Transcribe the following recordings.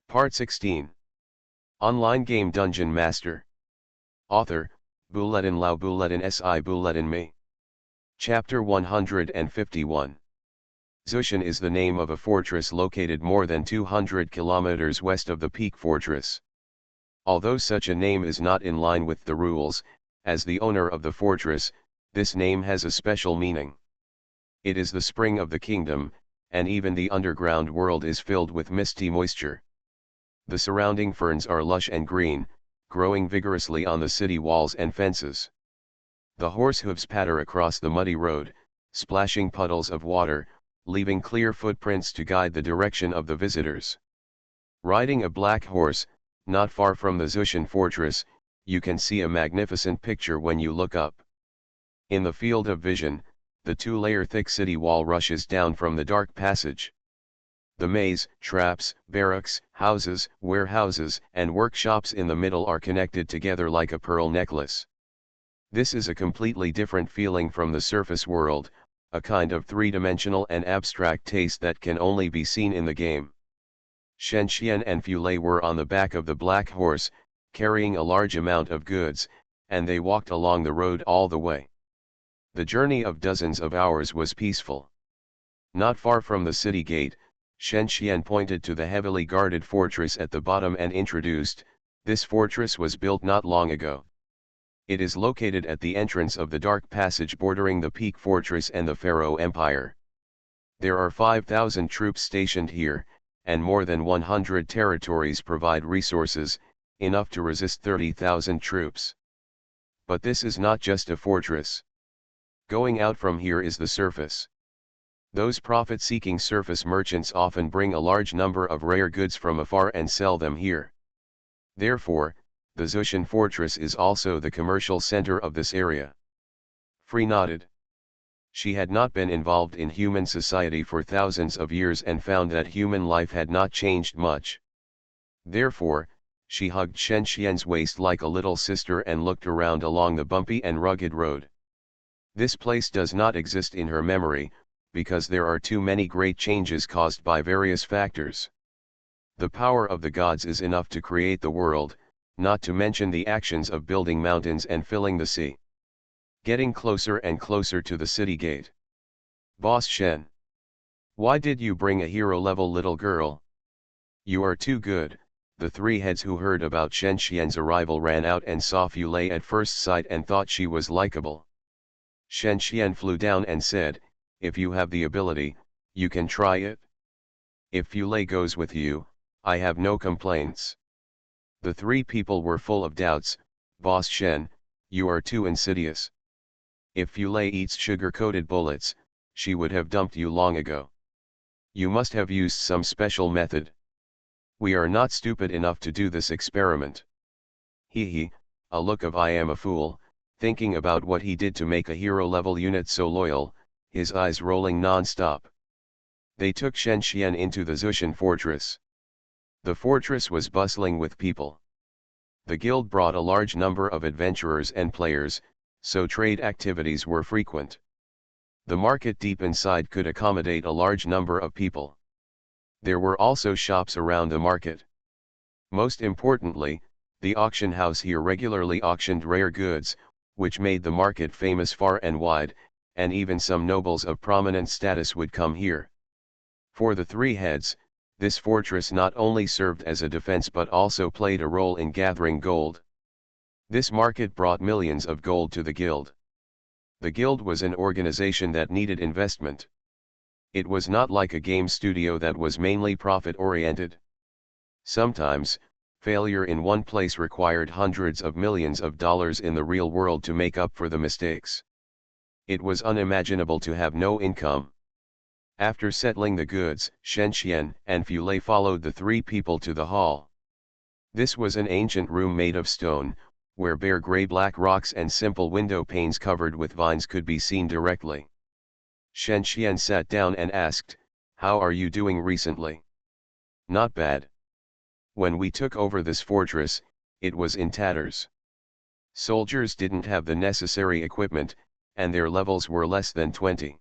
Part 16. Online game Dungeon Master. Author, Bulletin Lao Bulletin Si Bulletin Me. Chapter 151. Zushan is the name of a fortress located more than 200 kilometers west of the Peak Fortress. Although such a name is not in line with the rules, as the owner of the fortress, this name has a special meaning. It is the spring of the kingdom, and even the underground world is filled with misty moisture. The surrounding ferns are lush and green, growing vigorously on the city walls and fences. The horse hooves patter across the muddy road, splashing puddles of water, leaving clear footprints to guide the direction of the visitors. Riding a black horse, not far from the Zushan fortress, you can see a magnificent picture when you look up. In the field of vision, the two-layer thick city wall rushes down from the dark passage. The maze, traps, barracks, houses, warehouses, and workshops in the middle are connected together like a pearl necklace. This is a completely different feeling from the surface world, a kind of three-dimensional and abstract taste that can only be seen in the game. Shen Xian and Fu Lei were on the back of the black horse, carrying a large amount of goods, and they walked along the road all the way. The journey of dozens of hours was peaceful. Not far from the city gate, Shen Xian pointed to the heavily guarded fortress at the bottom and introduced, "This fortress was built not long ago. It is located at the entrance of the dark passage bordering the Peak Fortress and the Pharaoh Empire. There are 5,000 troops stationed here, and more than 100 territories provide resources, enough to resist 30,000 troops. But this is not just a fortress. Going out from here is the surface. Those profit-seeking surface merchants often bring a large number of rare goods from afar and sell them here. Therefore, the Zushan fortress is also the commercial center of this area." Free nodded. She had not been involved in human society for thousands of years and found that human life had not changed much. Therefore, she hugged Shen Xian's waist like a little sister and looked around along the bumpy and rugged road. This place does not exist in her memory, because there are too many great changes caused by various factors. The power of the gods is enough to create the world, not to mention the actions of building mountains and filling the sea. Getting closer and closer to the city gate. "Boss Shen. Why did you bring a hero-level little girl? You are too good." The three heads who heard about Shen Xian's arrival ran out and saw Fu Lei at first sight and thought she was likable. Shen Xian flew down and said, "If you have the ability, you can try it. If Fu Lei goes with you, I have no complaints." The three people were full of doubts. "Boss Shen, you are too insidious. If Fu Lei eats sugar-coated bullets, she would have dumped you long ago. You must have used some special method. We are not stupid enough to do this experiment." He, a look of "I am a fool," thinking about what he did to make a hero-level unit so loyal, his eyes rolling non-stop. They took Shen Xian into the Zushan fortress. The fortress was bustling with people. The guild brought a large number of adventurers and players, so trade activities were frequent. The market deep inside could accommodate a large number of people. There were also shops around the market. Most importantly, the auction house here regularly auctioned rare goods, which made the market famous far and wide, and even some nobles of prominent status would come here. For the three heads, this fortress not only served as a defense but also played a role in gathering gold. This market brought millions of gold to the guild. The guild was an organization that needed investment. It was not like a game studio that was mainly profit-oriented. Sometimes, failure in one place required hundreds of millions of dollars in the real world to make up for the mistakes. It was unimaginable to have no income. After settling the goods, Shen Xian and Fu Lei followed the three people to the hall. This was an ancient room made of stone, where bare gray-black rocks and simple window panes covered with vines could be seen directly. Shen Xian sat down and asked, "How are you doing recently?" "Not bad. When we took over this fortress, it was in tatters. Soldiers didn't have the necessary equipment, and their levels were less than 20.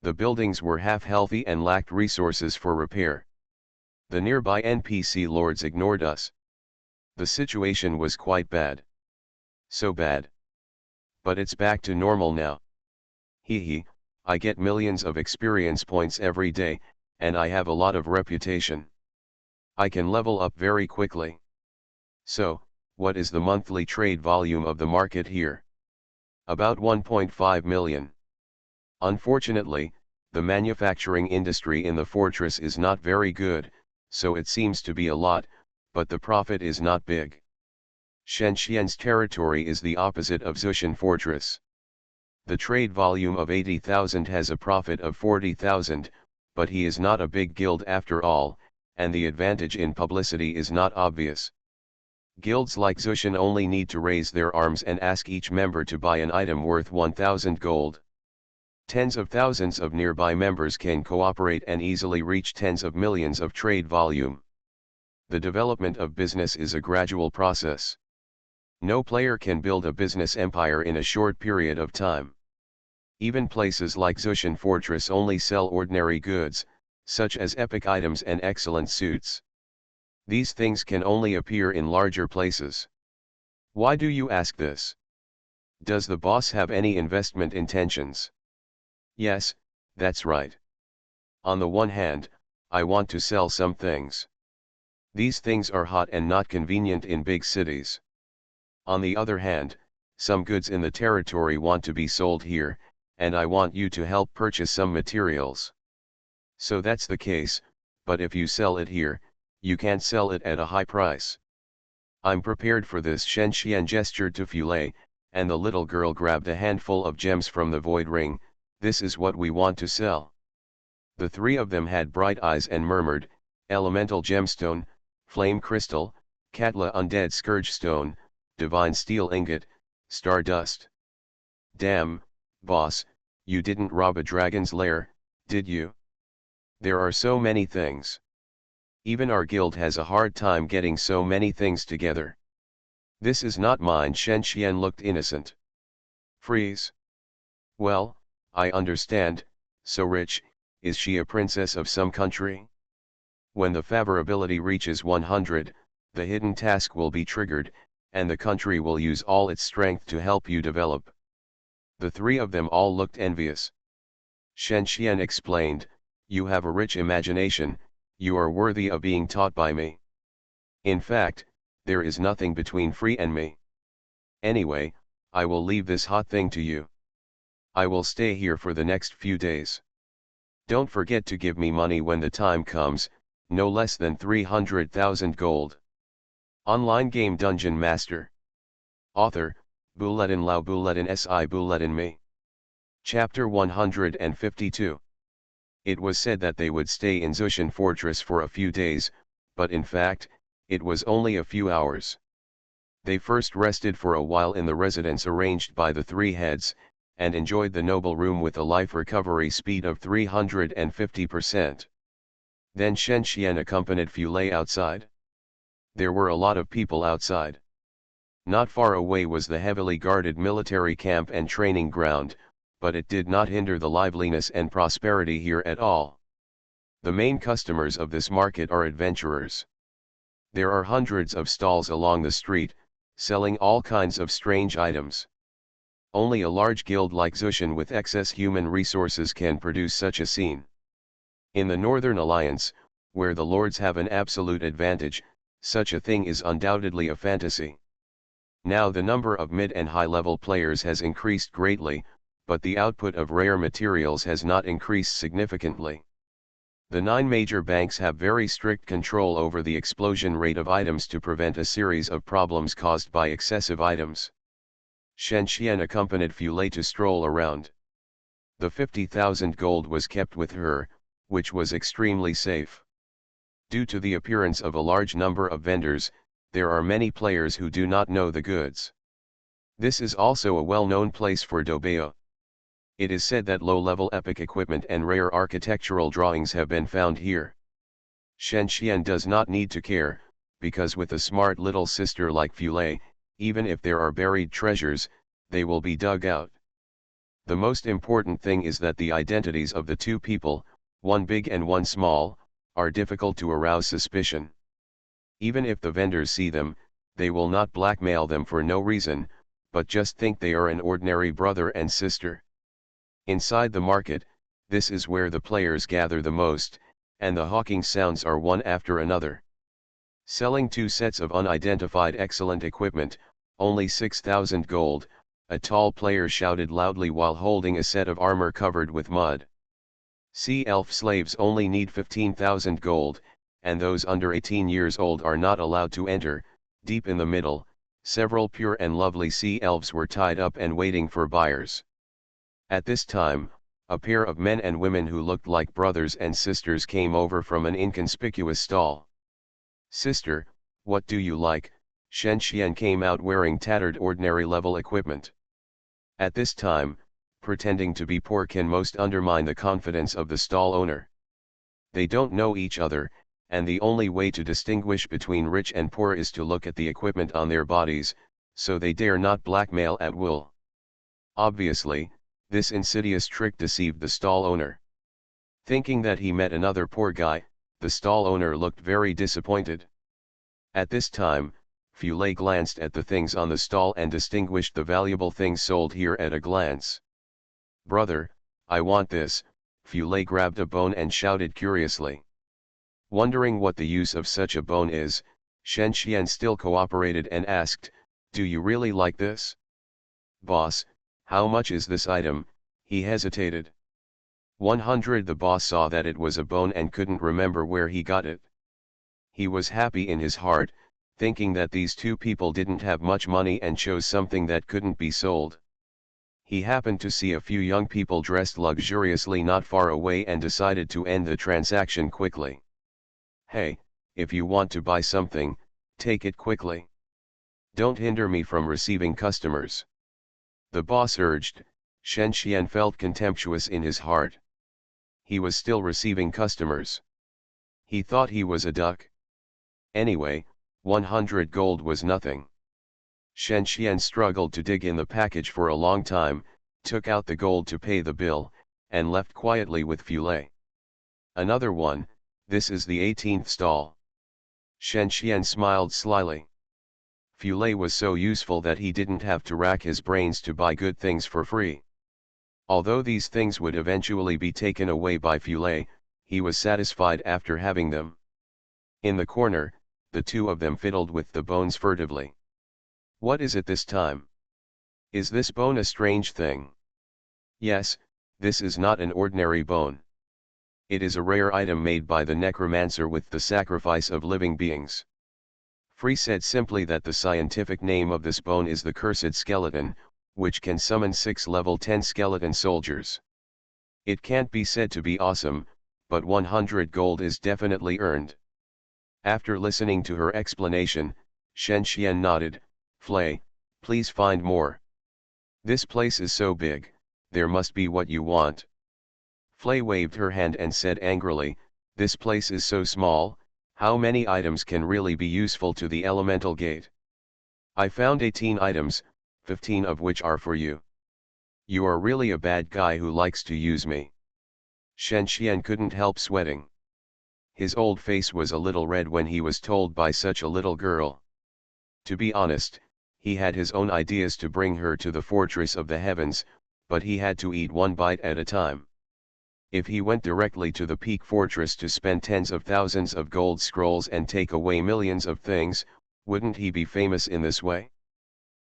The buildings were half-healthy and lacked resources for repair. The nearby NPC lords ignored us. The situation was quite bad. So bad. But it's back to normal now. Hee, I get millions of experience points every day, and I have a lot of reputation. I can level up very quickly. So, what is the monthly trade volume of the market here? About 1.5 million. Unfortunately, the manufacturing industry in the fortress is not very good, so it seems to be a lot, but the profit is not big. Shenxian's territory is the opposite of Zushan Fortress. The trade volume of 80,000 has a profit of 40,000, but he is not a big guild after all, and the advantage in publicity is not obvious. Guilds like Zushan only need to raise their arms and ask each member to buy an item worth 1,000 gold. Tens of thousands of nearby members can cooperate and easily reach tens of millions of trade volume. The development of business is a gradual process. No player can build a business empire in a short period of time. Even places like Zushan Fortress only sell ordinary goods, such as epic items and excellent suits. These things can only appear in larger places. Why do you ask this? Does the boss have any investment intentions? Yes, that's right. On the one hand, I want to sell some things. These things are hot and not convenient in big cities. On the other hand, some goods in the territory want to be sold here, and I want you to help purchase some materials. So that's the case, but if you sell it here, you can't sell it at a high price. I'm prepared for this. Shen Xian gestured to Fulei, and the little girl grabbed a handful of gems from the void ring. This is what we want to sell. The three of them had bright eyes and murmured, Elemental Gemstone, Flame Crystal, Katla Undead Scourge Stone, Divine Steel Ingot, Stardust. Damn, boss, you didn't rob a dragon's lair, did you? There are so many things. Even our guild has a hard time getting so many things together. This is not mine. Shen Xian looked innocent. Freeze. Well, I understand, so rich, is she a princess of some country? When the favorability reaches 100, the hidden task will be triggered, and the country will use all its strength to help you develop. The three of them all looked envious. Shen Xian explained, you have a rich imagination, you are worthy of being taught by me. In fact, there is nothing between free and me. Anyway, I will leave this hot thing to you. I will stay here for the next few days. Don't forget to give me money when the time comes, no less than 300,000 gold. Online game DungeonMaster. Author, Bulletin Lao Bulletin Si Bulletin Me. Chapter 152. It was said that they would stay in Zushan Fortress for a few days, but in fact, it was only a few hours. They first rested for a while in the residence arranged by the three heads, and enjoyed the noble room with a life recovery speed of 350%. Then Shen Xian accompanied Fulei outside. There were a lot of people outside. Not far away was the heavily guarded military camp and training ground, but it did not hinder the liveliness and prosperity here at all. The main customers of this market are adventurers. There are hundreds of stalls along the street, selling all kinds of strange items. Only a large guild like Zushan with excess human resources can produce such a scene. In the Northern Alliance, where the lords have an absolute advantage, such a thing is undoubtedly a fantasy. Now the number of mid and high-level players has increased greatly, but the output of rare materials has not increased significantly. The 9 major banks have very strict control over the explosion rate of items to prevent a series of problems caused by excessive items. Shen Xian accompanied Fulei to stroll around. The 50,000 gold was kept with her, which was extremely safe. Due to the appearance of a large number of vendors, there are many players who do not know the goods. This is also a well-known place for Dobeo. It is said that low-level epic equipment and rare architectural drawings have been found here. Shen Xian does not need to care, because with a smart little sister like Fulei, even if there are buried treasures, they will be dug out. The most important thing is that the identities of the two people, one big and one small, are difficult to arouse suspicion. Even if the vendors see them, they will not blackmail them for no reason, but just think they are an ordinary brother and sister. Inside the market, this is where the players gather the most, and the hawking sounds are one after another. Selling 2 sets of unidentified excellent equipment, only 6,000 gold, a tall player shouted loudly while holding a set of armor covered with mud. Sea elf slaves only need 15,000 gold, and those under 18 years old are not allowed to enter. Deep in the middle, several pure and lovely sea elves were tied up and waiting for buyers. At this time, a pair of men and women who looked like brothers and sisters came over from an inconspicuous stall. "Sister, what do you like?" Shen Xian came out wearing tattered ordinary level equipment. At this time, pretending to be poor can most undermine the confidence of the stall owner. They don't know each other, and the only way to distinguish between rich and poor is to look at the equipment on their bodies, so they dare not blackmail at will. Obviously, this insidious trick deceived the stall owner. Thinking that he met another poor guy, the stall owner looked very disappointed. At this time, Fulay glanced at the things on the stall and distinguished the valuable things sold here at a glance. "Brother, I want this." Fulay grabbed a bone and shouted curiously. Wondering what the use of such a bone is, Shen Xian still cooperated and asked, "Do you really like this?" "Boss, how much is this item?" He hesitated. 100. The boss saw that it was a bone and couldn't remember where he got it. He was happy in his heart, thinking that these two people didn't have much money and chose something that couldn't be sold. He happened to see a few young people dressed luxuriously not far away and decided to end the transaction quickly. "Hey, if you want to buy something, take it quickly. Don't hinder me from receiving customers," the boss urged. Shen Xian felt contemptuous in his heart. He was still receiving customers. He thought he was a duck. Anyway, 100 gold was nothing. Shen Xian struggled to dig in the package for a long time, took out the gold to pay the bill, and left quietly with Fulay. "Another one, this is the 18th stall." Shen Xian smiled slyly. Fulay was so useful that he didn't have to rack his brains to buy good things for free. Although these things would eventually be taken away by Fulay, he was satisfied after having them. In the corner, the two of them fiddled with the bones furtively. "What is it this time? Is this bone a strange thing?" "Yes, this is not an ordinary bone. It is a rare item made by the necromancer with the sacrifice of living beings." Free said simply that the scientific name of this bone is the Cursed Skeleton, which can summon 6 level 10 skeleton soldiers. It can't be said to be awesome, but 100 gold is definitely earned. After listening to her explanation, Shen Xian nodded. "Flay, please find more. This place is so big, there must be what you want." Flay waved her hand and said angrily, "This place is so small, how many items can really be useful to the elemental gate? I found 18 items, 15 of which are for you. You are really a bad guy who likes to use me." Shen Xian couldn't help sweating. His old face was a little red when he was told by such a little girl. To be honest, he had his own ideas to bring her to the fortress of the heavens, but he had to eat one bite at a time. If he went directly to the peak fortress to spend tens of thousands of gold scrolls and take away millions of things, wouldn't he be famous in this way?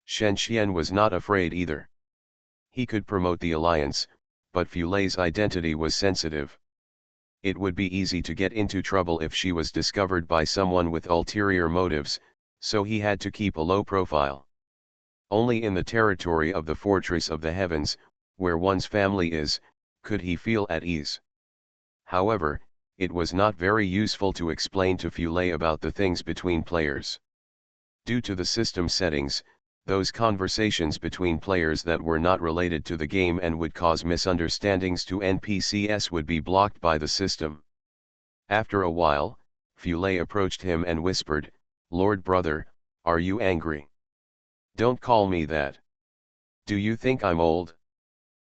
Shen Xian was not afraid either. He could promote the alliance, but Fulay's identity was sensitive. It would be easy to get into trouble if she was discovered by someone with ulterior motives, so he had to keep a low profile. Only in the territory of the Fortress of the Heavens, where one's family is, could he feel at ease. However, it was not very useful to explain to Fulay about the things between players. Due to the system settings, those conversations between players that were not related to the game and would cause misunderstandings to NPCs would be blocked by the system. After a while, Fulay approached him and whispered, "Lord brother, are you angry? Don't call me that. Do you think I'm old?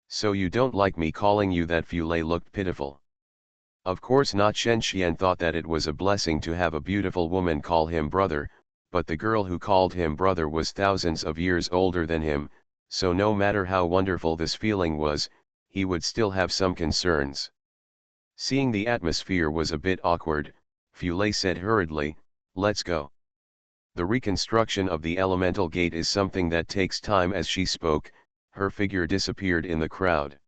So you don't like me calling you that?" Fulay looked pitiful. Of course not. Shen Xian thought that it was a blessing to have a beautiful woman call him brother, but the girl who called him brother was thousands of years older than him, so no matter how wonderful this feeling was, he would still have some concerns. Seeing the atmosphere was a bit awkward, Fule said hurriedly, "Let's go." The reconstruction of the elemental gate is something that takes time. As she spoke, her figure disappeared in the crowd.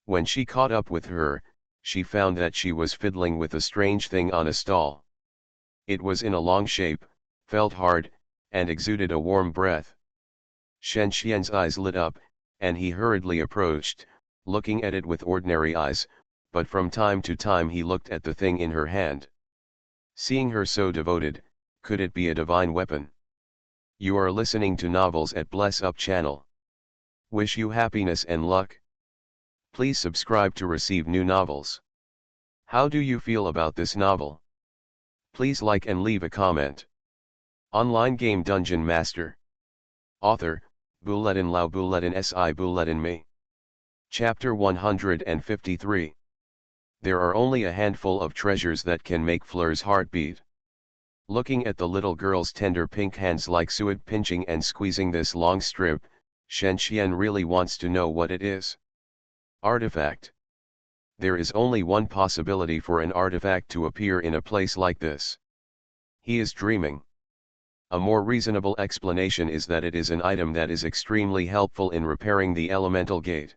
When she caught up with her, she found that she was fiddling with a strange thing on a stall. It was in a long shape, felt hard, and exuded a warm breath. Shen Xian's eyes lit up, and he hurriedly approached, looking at it with ordinary eyes, but from time to time he looked at the thing in her hand. Seeing her so devoted, could it be a divine weapon? You are listening to Novels at Bless Up channel. Wish you happiness and luck. Please subscribe to receive new novels. How do you feel about this novel? Please like and leave a comment. Online game Dungeon Master. Author, Bulletin Lao Bulletin Si Bulletin Me. Chapter 153. There are only a handful of treasures that can make Fleur's heart beat. Looking at the little girl's tender pink hands like suet pinching and squeezing this long strip, Shen Xian really wants to know what it is. Artifact. There is only one possibility for an artifact to appear in a place like this. He is dreaming. A more reasonable explanation is that it is an item that is extremely helpful in repairing the elemental gate.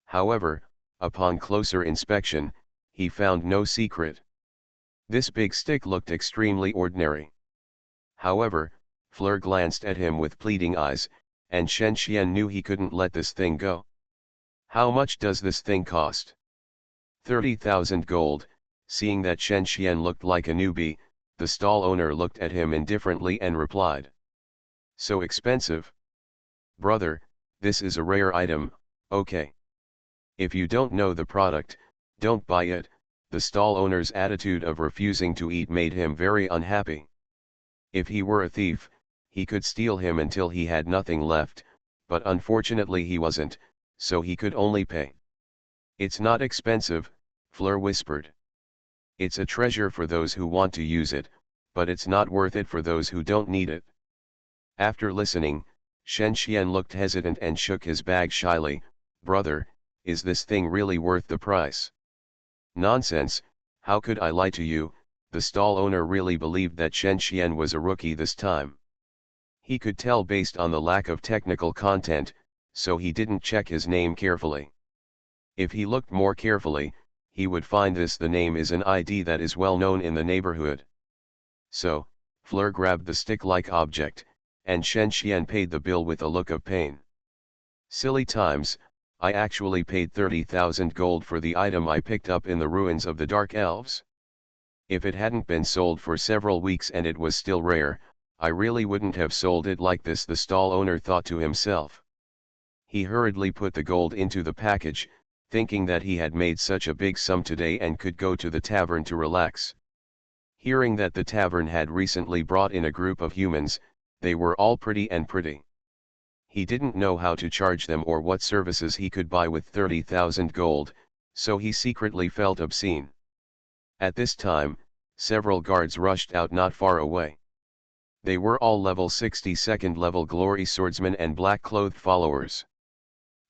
However, upon closer inspection, he found no secret. This big stick looked extremely ordinary. However, Fleur glanced at him with pleading eyes, and Shen Xian knew he couldn't let this thing go. How much does this thing cost? 30,000 gold. Seeing that Shen Xian looked like a newbie, the stall owner looked at him indifferently and replied. So expensive? Brother, this is a rare item, okay. If you don't know the product, don't buy it. The stall owner's attitude of refusing to eat made him very unhappy. If he were a thief, he could steal him until he had nothing left, but unfortunately he wasn't, so he could only pay. It's not expensive, Fleur whispered. It's a treasure for those who want to use it, but it's not worth it for those who don't need it. After listening, Shen Xian looked hesitant and shook his bag shyly. Brother, is this thing really worth the price? Nonsense, how could I lie to you? The stall owner really believed that Shen Xian was a rookie this time. He could tell based on the lack of technical content, so he didn't check his name carefully. If he looked more carefully, he would find the name is an ID that is well known in the neighborhood. So, Fleur grabbed the stick-like object, and Shen Xian paid the bill with a look of pain. Silly times, I actually paid 30,000 gold for the item I picked up in the ruins of the Dark Elves. If it hadn't been sold for several weeks and it was still rare, I really wouldn't have sold it like this, the stall owner thought to himself. He hurriedly put the gold into the package, thinking that he had made such a big sum today and could go to the tavern to relax. Hearing that the tavern had recently brought in a group of humans, they were all pretty. He didn't know how to charge them or what services he could buy with 30,000 gold, so he secretly felt obscene. At this time, several guards rushed out not far away. They were all level 62nd level glory swordsmen and black-clothed followers.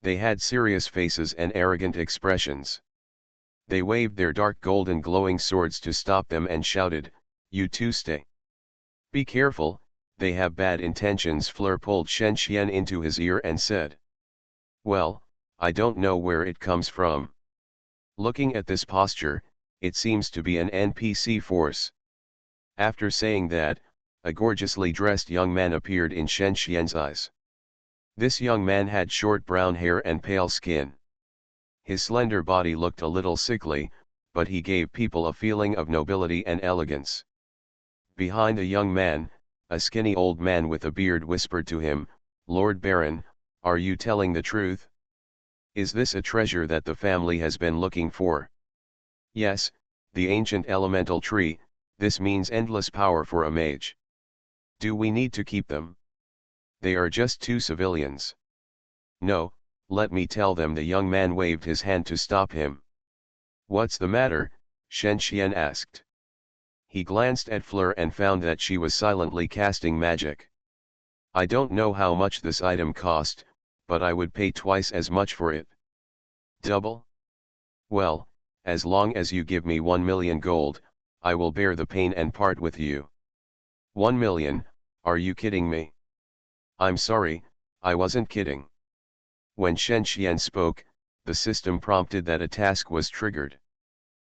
They had serious faces and arrogant expressions. They waved their dark golden glowing swords to stop them and shouted, "You two stay. Be careful, they have bad intentions." Fleur pulled Shen Xian into his ear and said, "Well, I don't know where it comes from. Looking at this posture, it seems to be an NPC force." After saying that, a gorgeously dressed young man appeared in Shen Xian's eyes. This young man had short brown hair and pale skin. His slender body looked a little sickly, but he gave people a feeling of nobility and elegance. Behind the young man, a skinny old man with a beard whispered to him, "Lord Baron, are you telling the truth? Is this a treasure that the family has been looking for?" "Yes, the ancient elemental tree. This means endless power for a mage." "Do we need to keep them? They are just two civilians." "No, let me tell them." The young man waved his hand to stop him. "What's the matter, Shen Xian asked. He glanced at Fleur and found that she was silently casting magic. I don't know how much this item cost, but I would pay twice as much for it. Double? Well, as long as you give me 1 million gold, I will bear the pain and part with you. 1 million, are you kidding me? I'm sorry, I wasn't kidding. When Shen Xian spoke, the system prompted that a task was triggered.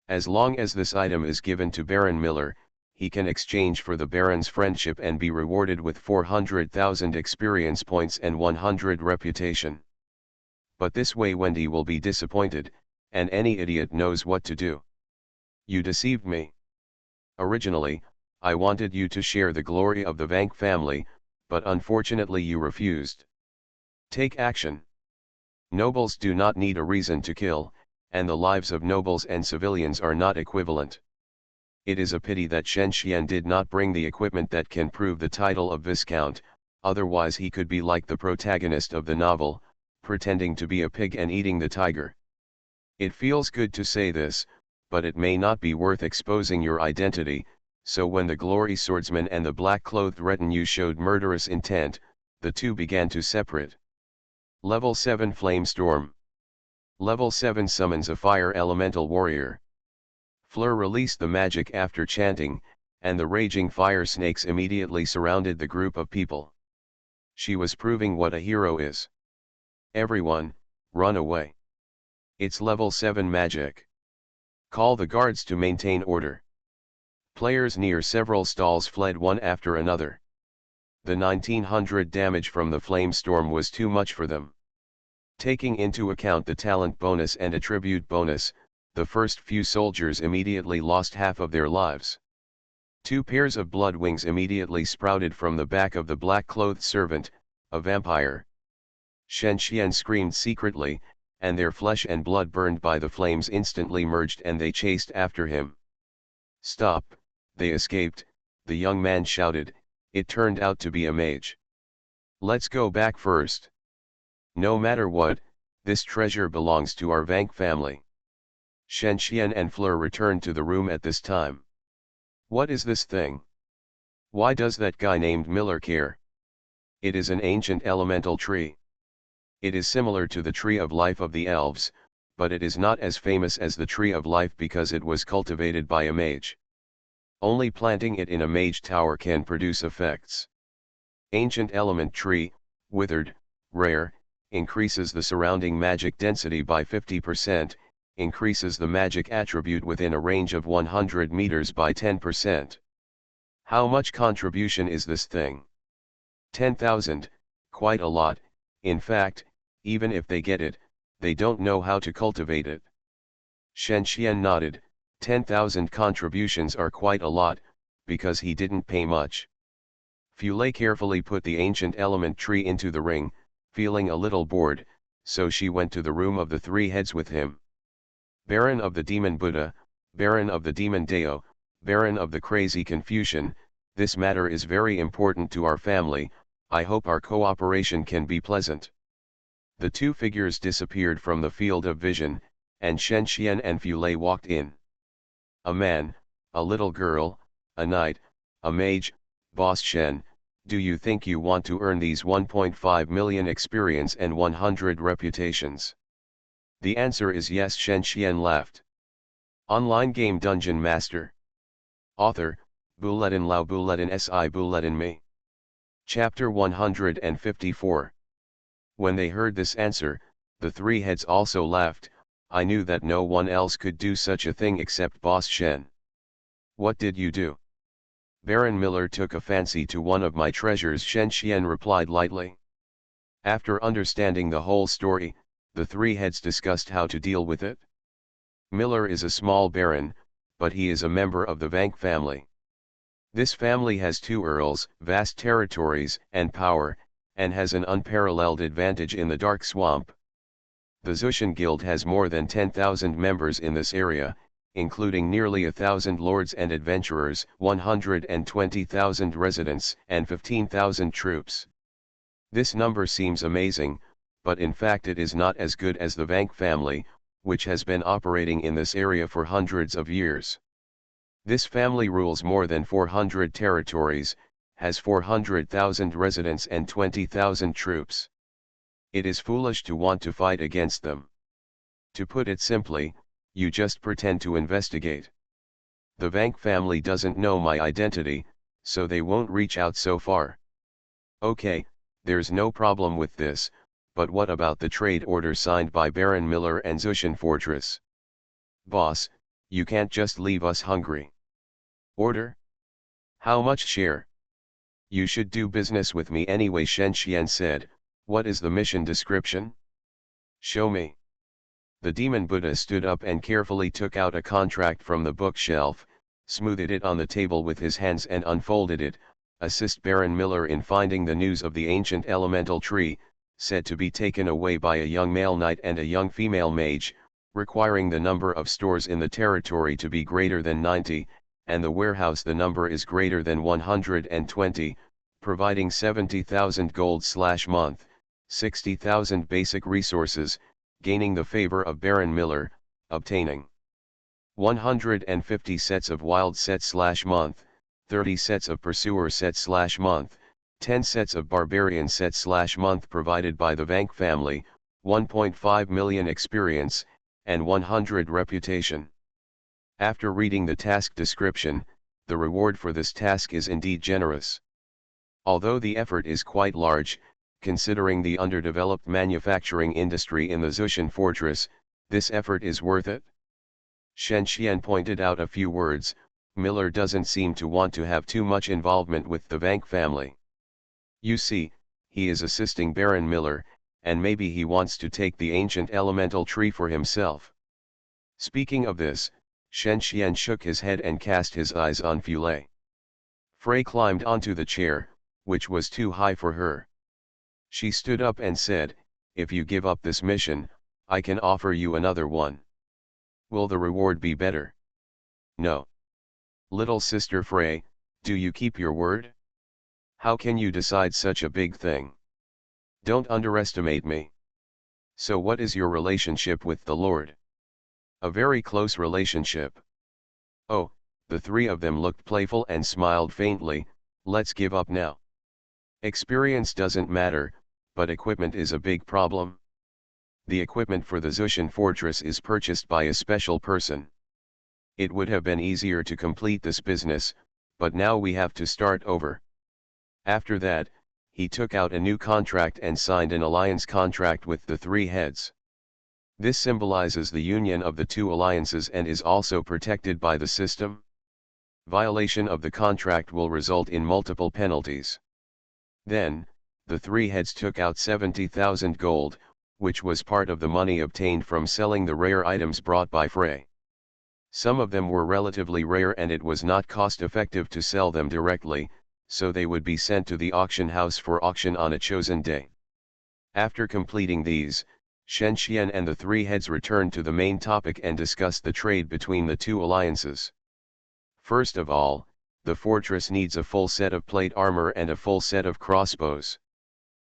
As long as this item is given to Baron Miller, he can exchange for the Baron's friendship and be rewarded with 400,000 experience points and 100 reputation. But this way Wendy will be disappointed, and any idiot knows what to do. You deceived me. Originally, I wanted you to share the glory of the Vank family, but unfortunately you refused. Take action. Nobles do not need a reason to kill, and the lives of nobles and civilians are not equivalent. It is a pity that Shen Xian did not bring the equipment that can prove the title of Viscount, otherwise he could be like the protagonist of the novel, pretending to be a pig and eating the tiger. It feels good to say this, but it may not be worth exposing your identity, so when the glory swordsman and the black-clothed retinue showed murderous intent, the two began to separate. Level 7 Flame Storm. Level 7 summons a fire elemental warrior. Fleur released the magic after chanting, and the raging fire snakes immediately surrounded the group of people. She was proving what a hero is. Everyone, run away. It's level 7 magic. Call the guards to maintain order. Players near several stalls fled one after another. The 1900 damage from the flame storm was too much for them. Taking into account the talent bonus and attribute bonus, the first few soldiers immediately lost half of their lives. 2 pairs of blood wings immediately sprouted from the back of the black-clothed servant, a vampire. Shen Xian screamed secretly, and their flesh and blood burned by the flames instantly merged and they chased after him. Stop, they escaped, the young man shouted. It turned out to be a mage. Let's go back first. No matter what, this treasure belongs to our Vank family. Shen Xian and Fleur returned to the room at this time. What is this thing? Why does that guy named Miller care? It is an ancient elemental tree. It is similar to the tree of life of the elves, but it is not as famous as the tree of life because it was cultivated by a mage. Only planting it in a mage tower can produce effects. Ancient element tree, withered, rare, increases the surrounding magic density by 50%, increases the magic attribute within a range of 100 meters by 10%. How much contribution is this thing? 10,000, quite a lot. In fact, even if they get it, they don't know how to cultivate it. Shen Xian nodded. 10,000 contributions are quite a lot, because he didn't pay much. Fulay carefully put the ancient element tree into the ring, feeling a little bored, so she went to the room of the 3 heads with him. Baron of the Demon Buddha, Baron of the Demon Deo, Baron of the Crazy Confucian, this matter is very important to our family, I hope our cooperation can be pleasant. The 2 figures disappeared from the field of vision, and Shen Xian and Fulay walked in. A man, a little girl, a knight, a mage. Boss Shen, do you think you want to earn these 1.5 million experience and 100 reputations? The answer is yes. Shen Xian laughed. Online game DungeonMaster. Author, Buletin Lao Buletin Si Buletin Me. Chapter 154. When they heard this answer, the 3 heads also laughed. I knew that no one else could do such a thing except Boss Shen. What did you do? Baron Miller took a fancy to one of my treasures, Shen Xian replied lightly. After understanding the whole story, the 3 heads discussed how to deal with it. Miller is a small baron, but he is a member of the Vank family. This family has 2 earls, vast territories and power, and has an unparalleled advantage in the Dark Swamp. The Zushan Guild has more than 10,000 members in this area, including nearly 1,000 lords and adventurers, 120,000 residents, and 15,000 troops. This number seems amazing, but in fact it is not as good as the Vank family, which has been operating in this area for hundreds of years. This family rules more than 400 territories, has 400,000 residents and 20,000 troops. It is foolish to want to fight against them. To put it simply, you just pretend to investigate. The Vank family doesn't know my identity, so they won't reach out so far. Okay, there's no problem with this, but what about the trade order signed by Baron Miller and Zushan Fortress? Boss, you can't just leave us hungry. Order? How much share? You should do business with me anyway, Shen Xian said. What is the mission description? Show me. The demon Buddha stood up and carefully took out a contract from the bookshelf, smoothed it on the table with his hands and unfolded it. Assist Baron Miller in finding the news of the ancient elemental tree, said to be taken away by a young male knight and a young female mage, requiring the number of stores in the territory to be greater than 90, and the warehouse the number is greater than 120, providing 70,000 gold/month, 60,000 basic resources, gaining the favor of Baron Miller, obtaining 150 sets of wild sets/month, 30 sets of pursuer sets/month, 10 sets of barbarian sets/month provided by the Vank family, 1.5 million experience, and 100 reputation. After reading the task description, the reward for this task is indeed generous. Although the effort is quite large, considering the underdeveloped manufacturing industry in the Zushan Fortress, this effort is worth it. Shen Xian pointed out a few words. Miller doesn't seem to want to have too much involvement with the Vank family. You see, he is assisting Baron Miller, and maybe he wants to take the ancient elemental tree for himself. Speaking of this, Shen Xian shook his head and cast his eyes on Fulay. Frey climbed onto the chair, which was too high for her. She stood up and said, "If you give up this mission, I can offer you another one. Will the reward be better?" "No. Little sister Frey, do you keep your word? How can you decide such a big thing? Don't underestimate me. So what is your relationship with the Lord?" "A very close relationship." "Oh," the three of them looked playful and smiled faintly. "Let's give up now. Experience doesn't matter, but equipment is a big problem. The equipment for the Zushan Fortress is purchased by a special person. It would have been easier to complete this business, but now we have to start over." After that, he took out a new contract and signed an alliance contract with the three heads. This symbolizes the union of the two alliances and is also protected by the system. Violation of the contract will result in multiple penalties. Then, the three heads took out 70,000 gold, which was part of the money obtained from selling the rare items brought by Frey. Some of them were relatively rare and it was not cost-effective to sell them directly, so they would be sent to the auction house for auction on a chosen day. After completing these, Shen Xian and the three heads returned to the main topic and discussed the trade between the two alliances. First of all, the fortress needs a full set of plate armor and a full set of crossbows.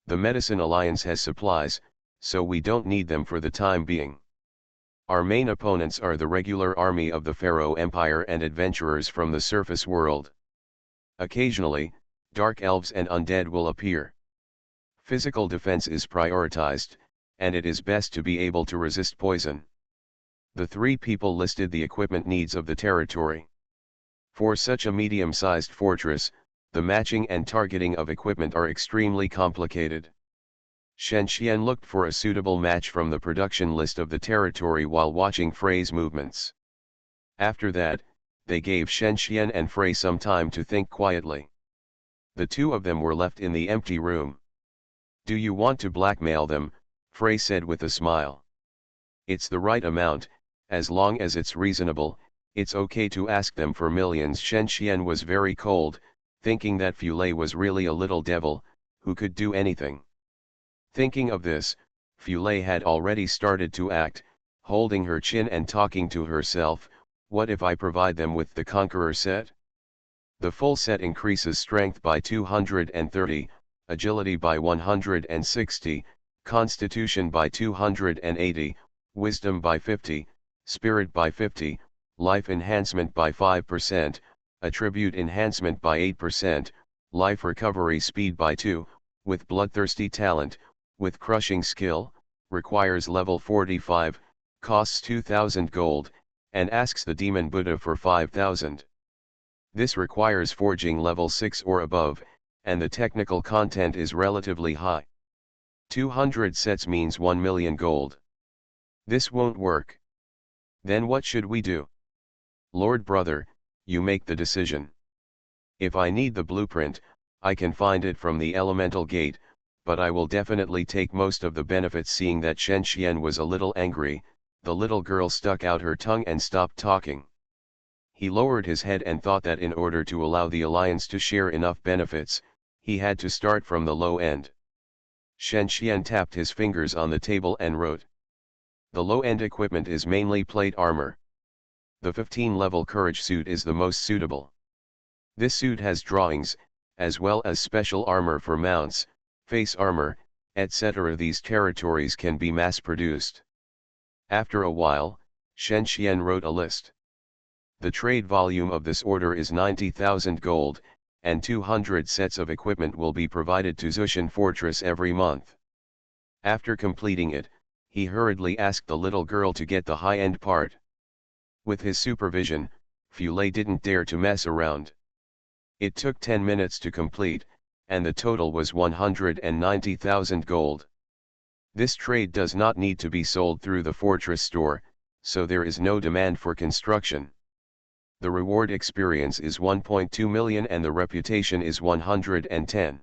The Medicine Alliance has supplies, so we don't need them for the time being. Our main opponents are the regular army of the Pharaoh Empire and adventurers from the surface world. Occasionally, dark elves and undead will appear. Physical defense is prioritized, and it is best to be able to resist poison. The three people listed the equipment needs of the territory. For such a medium-sized fortress, the matching and targeting of equipment are extremely complicated. Shen Xian looked for a suitable match from the production list of the territory while watching Frey's movements. After that, they gave Shen Xian and Frey some time to think quietly. The two of them were left in the empty room. "Do you want to blackmail them?" Frey said with a smile. "It's the right amount, as long as it's reasonable. It's okay to ask them for millions." Shen Xian was very cold, thinking that Fulay was really a little devil, who could do anything. Thinking of this, Fulay had already started to act, holding her chin and talking to herself. What if I provide them with the Conqueror set? The full set increases strength by 230, agility by 160, constitution by 280, Wisdom by 50, Spirit by 50, Life enhancement by 5%, Attribute enhancement by 8%, Life recovery speed by 2, with Bloodthirsty talent, with Crushing skill, requires level 45, costs 2000 gold, and asks the Demon Buddha for 5000. This requires forging level 6 or above, and the technical content is relatively high. 200 sets means 1 million gold. This won't work. Then what should we do? Lord brother, you make the decision. If I need the blueprint, I can find it from the elemental gate, but I will definitely take most of the benefits. Seeing that Shen Xian was a little angry, the little girl stuck out her tongue and stopped talking. He lowered his head and thought that in order to allow the alliance to share enough benefits, he had to start from the low end. Shen Xian tapped his fingers on the table and wrote. The low-end equipment is mainly plate armor. The 15-level courage suit is the most suitable. This suit has drawings, as well as special armor for mounts, face armor, etc. These territories can be mass-produced. After a while, Shen Xian wrote a list. The trade volume of this order is 90,000 gold, and 200 sets of equipment will be provided to Zushan Fortress every month. After completing it, he hurriedly asked the little girl to get the high-end part. With his supervision, Fulei didn't dare to mess around. It took 10 minutes to complete, and the total was 190,000 gold. This trade does not need to be sold through the fortress store, so there is no demand for construction. The reward experience is 1.2 million and the reputation is 110.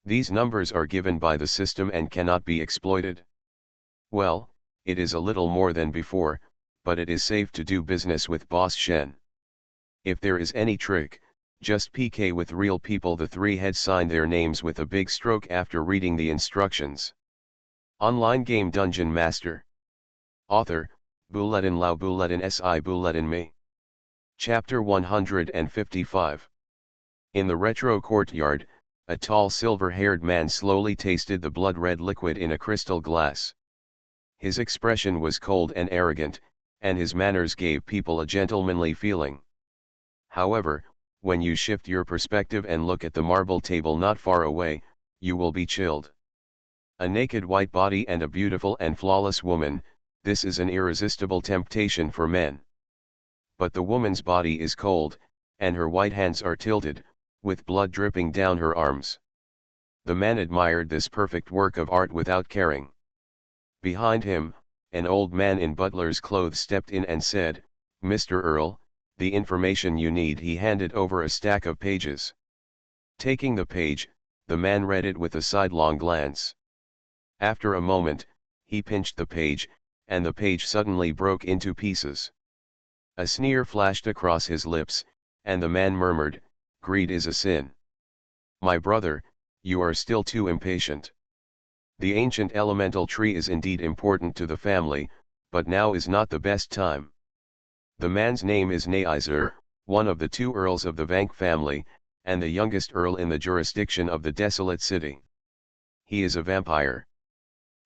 These numbers are given by the system and cannot be exploited. Well, it is a little more than before, but it is safe to do business with Boss Shen. If there is any trick, just PK with real people. The three heads signed their names with a big stroke after reading the instructions. Online game Dungeon Master. Author, Buledin Lao Buledin Si Buledin Me. Chapter 155. In the retro courtyard, a tall silver-haired man slowly tasted the blood-red liquid in a crystal glass. His expression was cold and arrogant, and his manners gave people a gentlemanly feeling. However, when you shift your perspective and look at the marble table not far away, you will be chilled. A naked white body and a beautiful and flawless woman, this is an irresistible temptation for men. But the woman's body is cold, and her white hands are tilted, with blood dripping down her arms. The man admired this perfect work of art without caring. Behind him, an old man in butler's clothes stepped in and said, "Mr. Earl, the information you need." He handed over a stack of pages. Taking the page, the man read it with a sidelong glance. After a moment, he pinched the page, and the page suddenly broke into pieces. A sneer flashed across his lips, and the man murmured, "Greed is a sin. My brother, you are still too impatient. The ancient elemental tree is indeed important to the family, but now is not the best time." The man's name is Neizer, one of the two earls of the Vank family, and the youngest earl in the jurisdiction of the desolate city. He is a vampire.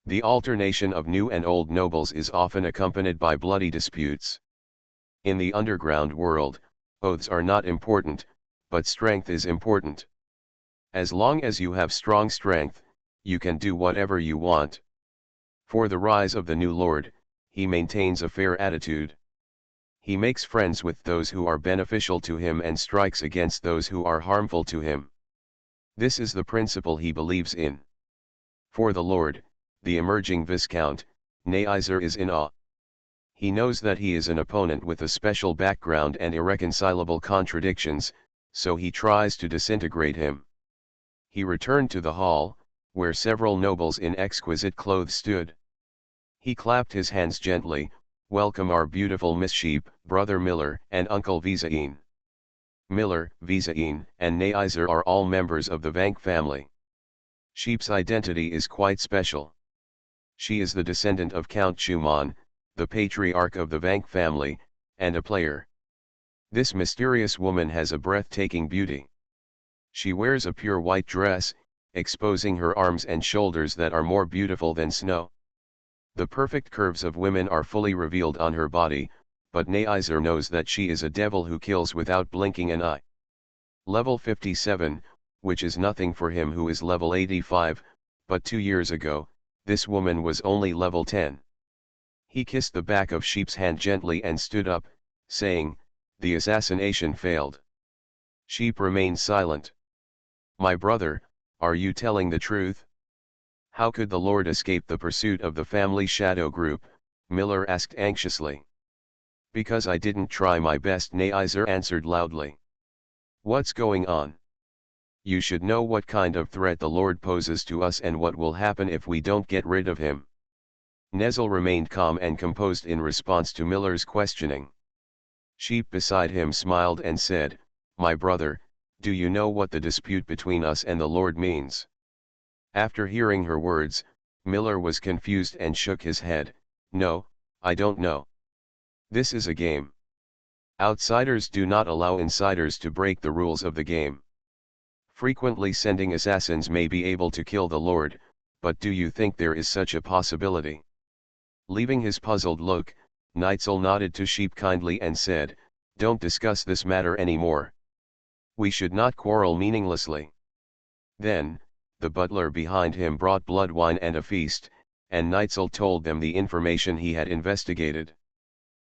The alternation of new and old nobles is often accompanied by bloody disputes. In the underground world, oaths are not important, but strength is important. As long as you have strong strength, you can do whatever you want. For the rise of the new lord, he maintains a fair attitude. He makes friends with those who are beneficial to him and strikes against those who are harmful to him. This is the principle he believes in. For the lord, the emerging Viscount, Neizer is in awe. He knows that he is an opponent with a special background and irreconcilable contradictions, so he tries to disintegrate him. He returned to the hall, where several nobles in exquisite clothes stood. He clapped his hands gently. "Welcome our beautiful Miss Sheep, Brother Miller, and Uncle Vizaine." Miller, Vizaine, and Neizer are all members of the Vank family. Sheep's identity is quite special. She is the descendant of Count Schumann, the patriarch of the Vank family, and a player. This mysterious woman has a breathtaking beauty. She wears a pure white dress, exposing her arms and shoulders that are more beautiful than snow. The perfect curves of women are fully revealed on her body, but Neiser knows that she is a devil who kills without blinking an eye. Level 57, which is nothing for him who is level 85, but 2 years ago, this woman was only level 10. He kissed the back of Sheep's hand gently and stood up, saying, "The assassination failed." Sheep remained silent. "My brother, are you telling the truth? How could the Lord escape the pursuit of the family shadow group?" Miller asked anxiously. "Because I didn't try my best," Neiser answered loudly. "What's going on? You should know what kind of threat the Lord poses to us and what will happen if we don't get rid of him." Nezel remained calm and composed in response to Miller's questioning. Sheep beside him smiled and said, "My brother, do you know what the dispute between us and the Lord means?" After hearing her words, Miller was confused and shook his head. "No, I don't know. This is a game. Outsiders do not allow insiders to break the rules of the game. Frequently sending assassins may be able to kill the Lord, but do you think there is such a possibility?" Leaving his puzzled look, Neitzel nodded to Sheep kindly and said, "Don't discuss this matter anymore. We should not quarrel meaninglessly." Then, the butler behind him brought blood wine and a feast, and Neitzel told them the information he had investigated.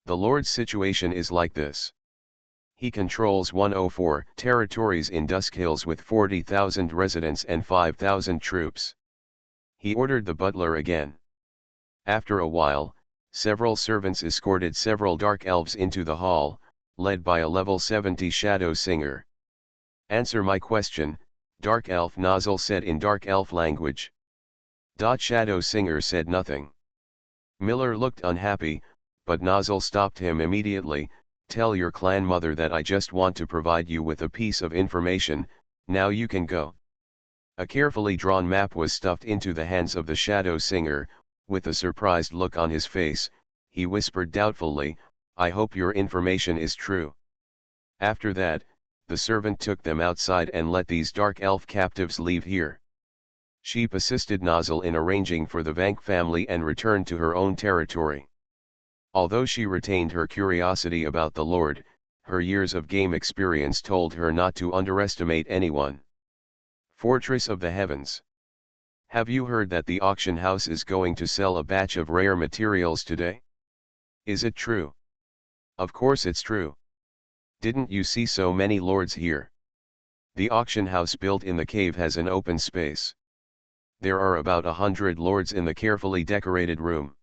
The Lord's situation is like this. He controls 104 territories in Dusk Hills with 40,000 residents and 5,000 troops. He ordered the butler again. After a while, several servants escorted several dark elves into the hall, led by a level 70 shadow singer. "Answer my question," Dark Elf Nozzle said in Dark Elf language. Shadow singer said nothing. Miller looked unhappy, but Nozzle stopped him immediately. "Tell your clan mother that I just want to provide you with a piece of information, now you can go." A carefully drawn map was stuffed into the hands of the shadow singer. With a surprised look on his face, he whispered doubtfully, "I hope your information is true." After that, the servant took them outside and let these dark elf captives leave here. Sheep assisted Nozzle in arranging for the Vank family and returned to her own territory. Although she retained her curiosity about the Lord, her years of game experience told her not to underestimate anyone. Fortress of the Heavens. Have you heard that the auction house is going to sell a batch of rare materials today? Is it true? Of course it's true. Didn't you see so many lords here? The auction house built in the cave has an open space. There are about 100 lords in the carefully decorated room.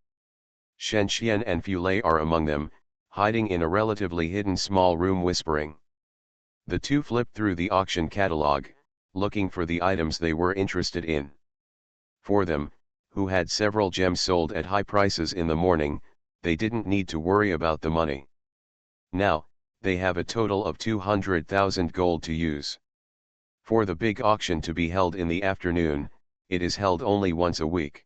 Shenxian and Fulei are among them, hiding in a relatively hidden small room whispering. The two flipped through the auction catalog, looking for the items they were interested in. For them, who had several gems sold at high prices in the morning, they didn't need to worry about the money. Now, they have a total of 200,000 gold to use. For the big auction to be held in the afternoon, it is held only once a week.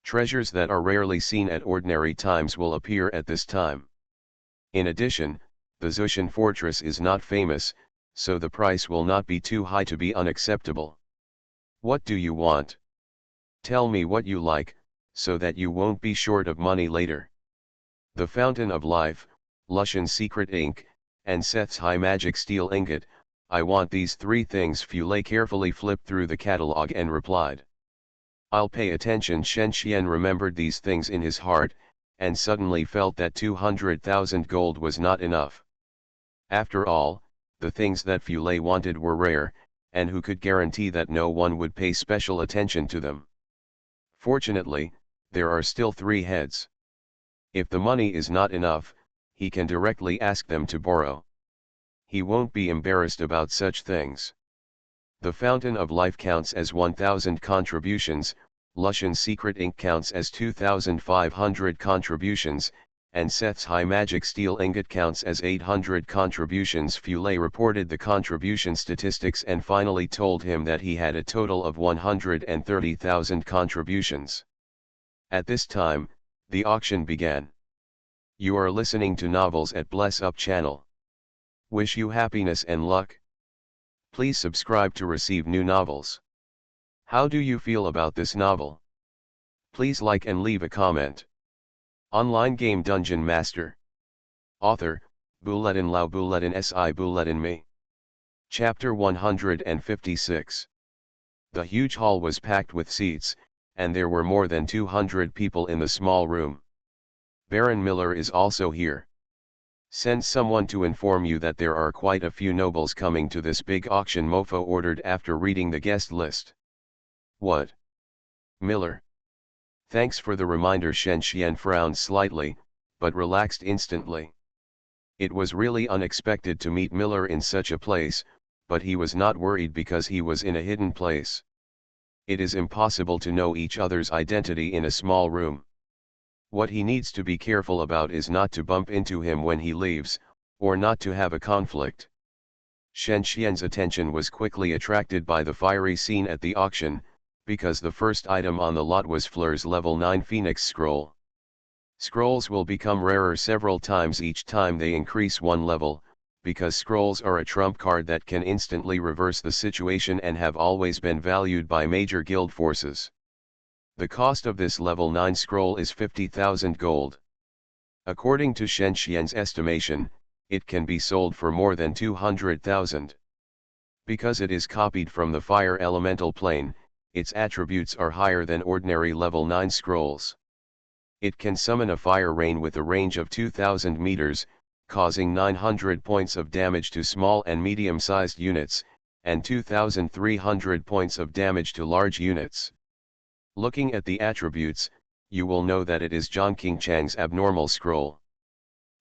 Treasures that are rarely seen at ordinary times will appear at this time. In addition, the Zushan fortress is not famous, so the price will not be too high to be unacceptable. What do you want? Tell me what you like, so that you won't be short of money later. The Fountain of Life, Lushan's Secret Ink, and Seth's High Magic Steel Ingot, I want these 3 things. Fulei carefully flipped through the catalog and replied. I'll pay attention. Shenxian remembered these things in his heart, and suddenly felt that 200,000 gold was not enough. After all, the things that Fulei wanted were rare, and who could guarantee that no one would pay special attention to them? Fortunately, there are still 3 heads. If the money is not enough, he can directly ask them to borrow. He won't be embarrassed about such things. The Fountain of Life counts as 1,000 contributions, Lushan's Secret Ink counts as 2,500 contributions, and Seth's High Magic Steel Ingot counts as 800 contributions. Fulei reported the contribution statistics and finally told him that he had a total of 130,000 contributions. At this time, the auction began. You are listening to Novels at Bless Up channel. Wish you happiness and luck. Please subscribe to receive new novels. How do you feel about this novel? Please like and leave a comment. Online game Dungeon Master. Author, Bulletin Lau Bulletin Si Bulletin Me. Chapter 156. The huge hall was packed with seats, and there were more than 200 people in the small room. Baron Miller is also here. Send someone to inform you that there are quite a few nobles coming to this big auction, Mofo ordered after reading the guest list. What? Miller. Thanks for the reminder. Shen Xian frowned slightly, but relaxed instantly. It was really unexpected to meet Miller in such a place, but he was not worried because he was in a hidden place. It is impossible to know each other's identity in a small room. What he needs to be careful about is not to bump into him when he leaves, or not to have a conflict. Shen Xian's attention was quickly attracted by the fiery scene at the auction, because the first item on the lot was Fleur's level 9 Phoenix Scroll. Scrolls will become rarer several times each time they increase one level, because scrolls are a trump card that can instantly reverse the situation and have always been valued by major guild forces. The cost of this level 9 scroll is 50,000 gold. According to Shen Xian's estimation, it can be sold for more than 200,000. Because it is copied from the fire elemental plane, its attributes are higher than ordinary level 9 scrolls. It can summon a fire rain with a range of 2,000 meters, causing 900 points of damage to small and medium-sized units, and 2,300 points of damage to large units. Looking at the attributes, you will know that it is Zhang Qingchang's abnormal scroll.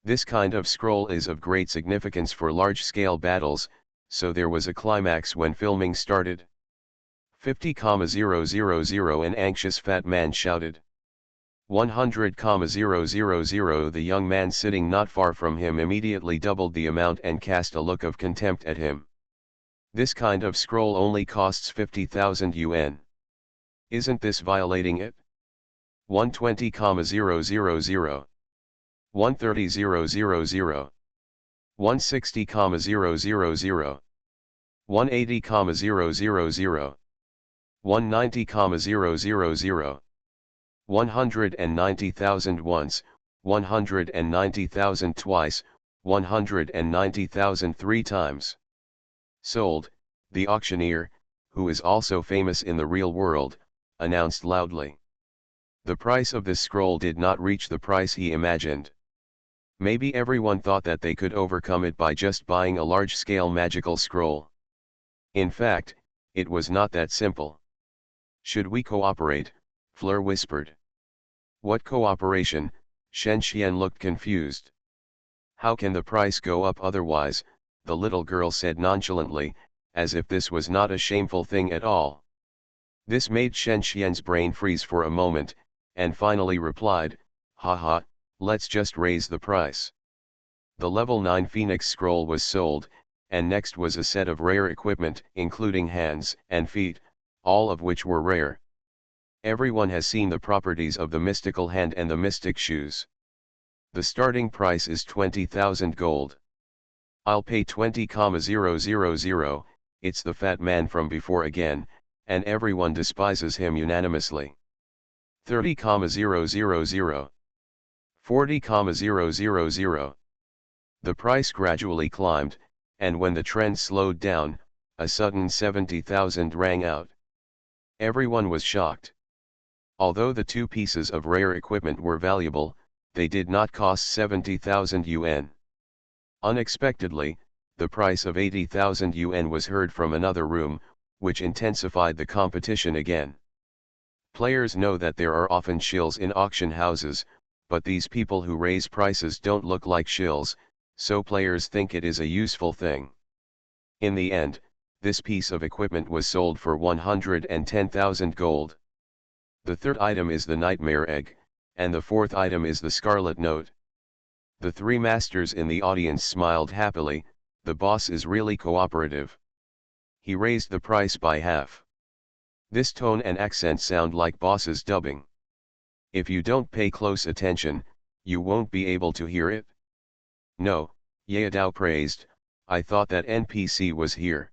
This kind of scroll is of great significance for large-scale battles, so there was a climax when filming started. 50,000, an anxious fat man shouted. 100,000, the young man sitting not far from him immediately doubled the amount and cast a look of contempt at him. This kind of scroll only costs 50,000 yuan. Isn't this violating it? 120,000. 130,000. 160,000. 180,000. 190,000. 190,000 once, 190,000 twice, 190,000 three times. Sold, the auctioneer, who is also famous in the real world, announced loudly. The price of this scroll did not reach the price he imagined. Maybe everyone thought that they could overcome it by just buying a large-scale magical scroll. In fact, it was not that simple. Should we cooperate? Fleur whispered. What cooperation? Shen Xian looked confused. How can the price go up otherwise? The little girl said nonchalantly, as if this was not a shameful thing at all. This made Shen Xian's brain freeze for a moment, and finally replied, haha, let's just raise the price. The level 9 Phoenix Scroll was sold, and next was a set of rare equipment, including hands and feet, all of which were rare. Everyone has seen the properties of the mystical hand and the mystic shoes. The starting price is 20,000 gold. I'll pay 20,000, it's the fat man from before again, and everyone despises him unanimously. 30,000. 40,000. The price gradually climbed, and when the trend slowed down, a sudden 70,000 rang out. Everyone was shocked. Although the two pieces of rare equipment were valuable, they did not cost 70,000 yuan. Unexpectedly, the price of 80,000 yuan was heard from another room, which intensified the competition again. Players know that there are often shills in auction houses, but these people who raise prices don't look like shills, so players think it is a useful thing. In the end, this piece of equipment was sold for 110,000 gold. The third item is the Nightmare Egg, and the fourth item is the Scarlet Note. The three masters in the audience smiled happily. The boss is really cooperative. He raised the price by half. This tone and accent sound like boss's dubbing. If you don't pay close attention, you won't be able to hear it. No, Yadao praised, I thought that NPC was here.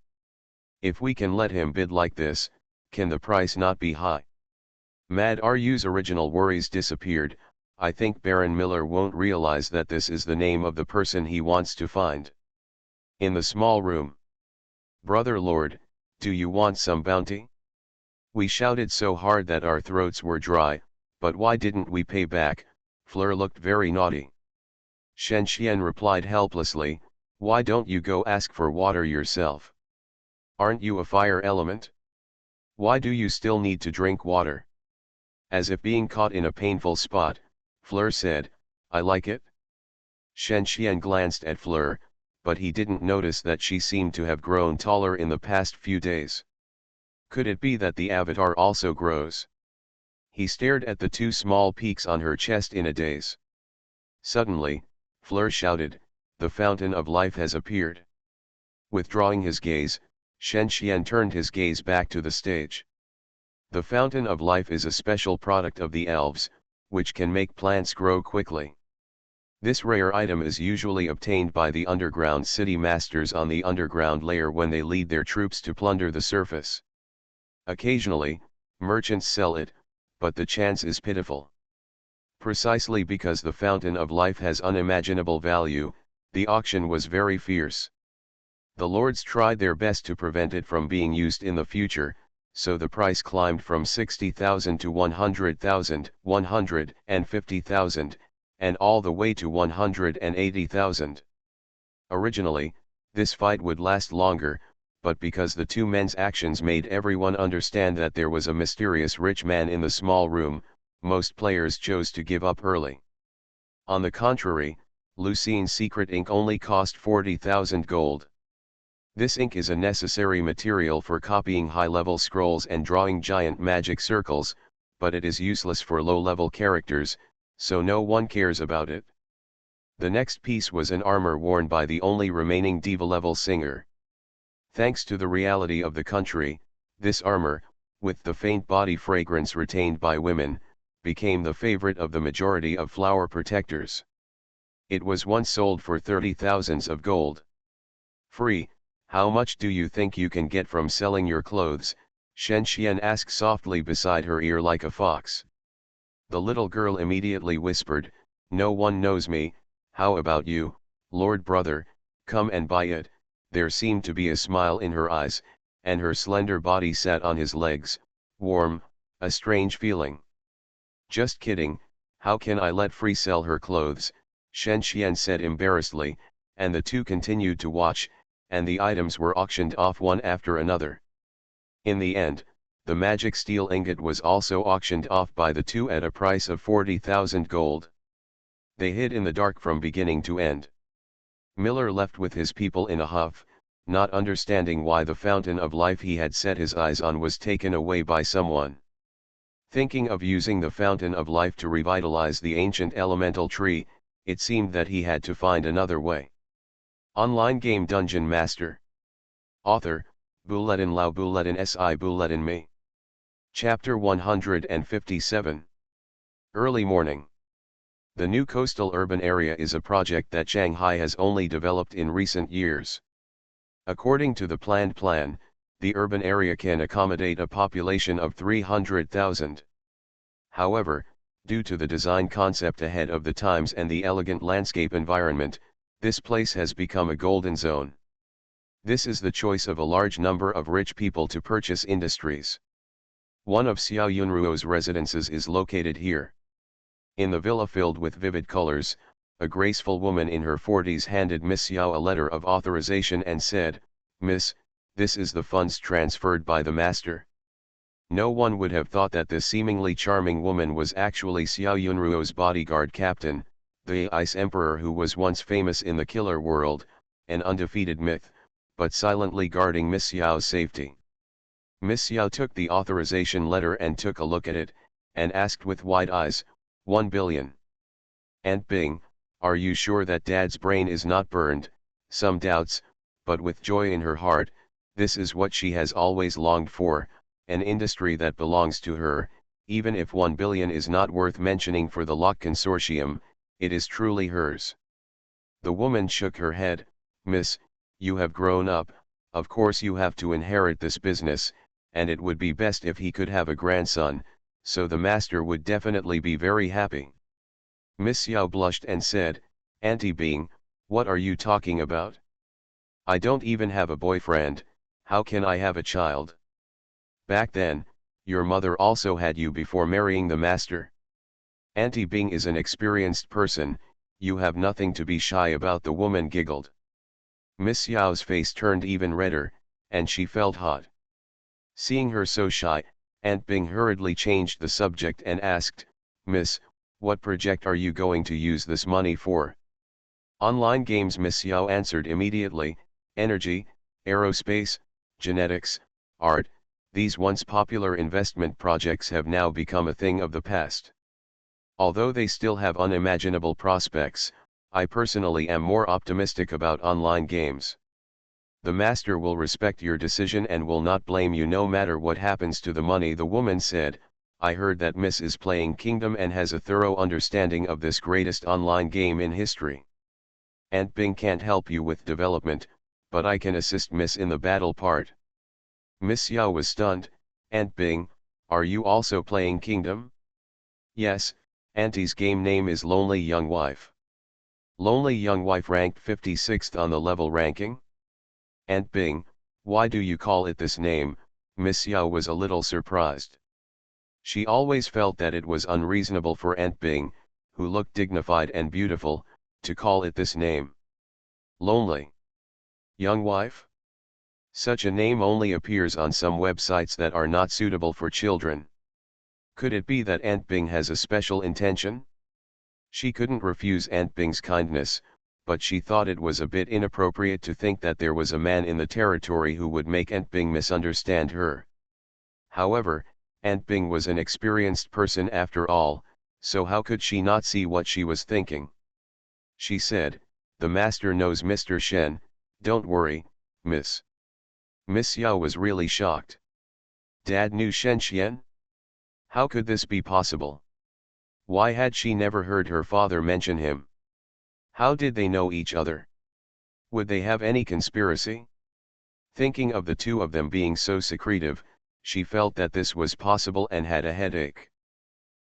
If we can let him bid like this, can the price not be high? Mad RU's original worries disappeared. I think Baron Miller won't realize that this is the name of the person he wants to find. In the small room. Brother Lord, do you want some bounty? We shouted so hard that our throats were dry, but why didn't we pay back? Fleur looked very naughty. Shen Xian replied helplessly, why don't you go ask for water yourself? Aren't you a fire element? Why do you still need to drink water? As if being caught in a painful spot, Fleur said, I like it. Shen Xian glanced at Fleur, but he didn't notice that she seemed to have grown taller in the past few days. Could it be that the avatar also grows? He stared at the two small peaks on her chest in a daze. Suddenly, Fleur shouted, the fountain of life has appeared. Withdrawing his gaze, Shen Xian turned his gaze back to the stage. The fountain of life is a special product of the elves, which can make plants grow quickly. This rare item is usually obtained by the underground city masters on the underground layer when they lead their troops to plunder the surface. Occasionally, merchants sell it, but the chance is pitiful. Precisely because the fountain of life has unimaginable value, the auction was very fierce. The lords tried their best to prevent it from being used in the future, so the price climbed from 60,000 to 100,000, 150,000, and all the way to 180,000. Originally, this fight would last longer, but because the two men's actions made everyone understand that there was a mysterious rich man in the small room, most players chose to give up early. On the contrary, Lucine's secret ink only cost 40,000 gold. This ink is a necessary material for copying high-level scrolls and drawing giant magic circles, but it is useless for low-level characters, so no one cares about it. The next piece was an armor worn by the only remaining diva-level singer. Thanks to the reality of the country, this armor, with the faint body fragrance retained by women, became the favorite of the majority of flower protectors. It was once sold for 30,000 of gold. Free. How much do you think you can get from selling your clothes? Shen Xian asked softly beside her ear like a fox. The little girl immediately whispered, no one knows me, how about you, Lord Brother, come and buy it. There seemed to be a smile in her eyes, and her slender body sat on his legs, warm, a strange feeling. Just kidding, how can I let Free sell her clothes? Shen Xian said embarrassedly, and the two continued to watch, and the items were auctioned off one after another. In the end, the magic steel ingot was also auctioned off by the two at a price of 40,000 gold. They hid in the dark from beginning to end. Miller left with his people in a huff, not understanding why the fountain of life he had set his eyes on was taken away by someone. Thinking of using the fountain of life to revitalize the ancient elemental tree, it seemed that he had to find another way. Online game Dungeon Master. Author, Bulletin Lao Bulletin Si Bulletin Me. Chapter 157. Early morning. The new coastal urban area is a project that Shanghai has only developed in recent years. According to the planned plan, the urban area can accommodate a population of 300,000. However, due to the design concept ahead of the times and the elegant landscape environment, this place has become a golden zone. This is the choice of a large number of rich people to purchase industries. One of Xiao Yunruo's residences is located here. In the villa filled with vivid colors, a graceful woman in her 40s handed Miss Xiao a letter of authorization and said, Miss, this is the funds transferred by the master. No one would have thought that this seemingly charming woman was actually Xiao Yunruo's bodyguard captain, the Ice Emperor who was once famous in the killer world, an undefeated myth, but silently guarding Miss Xiao's safety. Miss Xiao took the authorization letter and took a look at it, and asked with wide eyes, 1 billion. Aunt Bing, are you sure that Dad's brain is not burned? Some doubts, but with joy in her heart, this is what she has always longed for, an industry that belongs to her, even if 1 billion is not worth mentioning for the Lock Consortium, it is truly hers. The woman shook her head, Miss, you have grown up, of course you have to inherit this business, and it would be best if he could have a grandson, so the master would definitely be very happy. Miss Xiao blushed and said, "Auntie Bing, what are you talking about? I don't even have a boyfriend, how can I have a child? Back then, your mother also had you before marrying the master. Auntie Bing is an experienced person, you have nothing to be shy about," the woman giggled. Miss Xiao's face turned even redder, and she felt hot. Seeing her so shy, Aunt Bing hurriedly changed the subject and asked, "Miss, what project are you going to use this money for?" "Online games," Miss Xiao answered immediately. "Energy, aerospace, genetics, art, these once popular investment projects have now become a thing of the past. Although they still have unimaginable prospects, I personally am more optimistic about online games. The master will respect your decision and will not blame you no matter what happens to the money," the woman said. "I heard that Miss is playing Kingdom and has a thorough understanding of this greatest online game in history. Aunt Bing can't help you with development, but I can assist Miss in the battle part." Miss Xiao was stunned. "Aunt Bing, are you also playing Kingdom?" "Yes, Auntie's game name is Lonely Young Wife." "Lonely Young Wife ranked 56th on the level ranking?" "Aunt Bing, why do you call it this name?" Miss Xiao was a little surprised. She always felt that it was unreasonable for Aunt Bing, who looked dignified and beautiful, to call it this name. Lonely Young Wife? Such a name only appears on some websites that are not suitable for children. Could it be that Aunt Bing has a special intention? She couldn't refuse Aunt Bing's kindness, but she thought it was a bit inappropriate to think that there was a man in the territory who would make Aunt Bing misunderstand her. However, Aunt Bing was an experienced person after all, so how could she not see what she was thinking? She said, "The master knows Mr. Shen, don't worry, miss." Miss Xiao was really shocked. Dad knew Shen Xian? How could this be possible? Why had she never heard her father mention him? How did they know each other? Would they have any conspiracy? Thinking of the two of them being so secretive, she felt that this was possible and had a headache.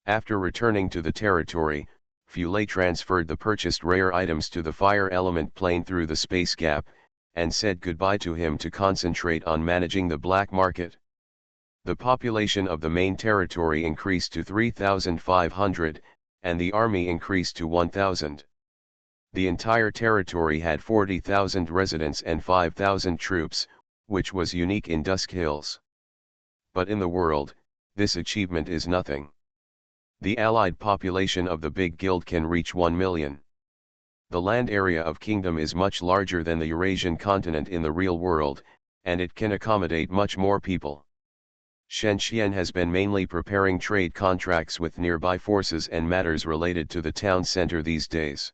After returning to the territory, Fulay transferred the purchased rare items to the fire element plane through the space gap, and said goodbye to him to concentrate on managing the black market. The population of the main territory increased to 3,500, and the army increased to 1,000. The entire territory had 40,000 residents and 5,000 troops, which was unique in Dusk Hills. But in the world, this achievement is nothing. The allied population of the Big Guild can reach 1 million. The land area of Kingdom is much larger than the Eurasian continent in the real world, and it can accommodate much more people. Shen Xian has been mainly preparing trade contracts with nearby forces and matters related to the town center these days.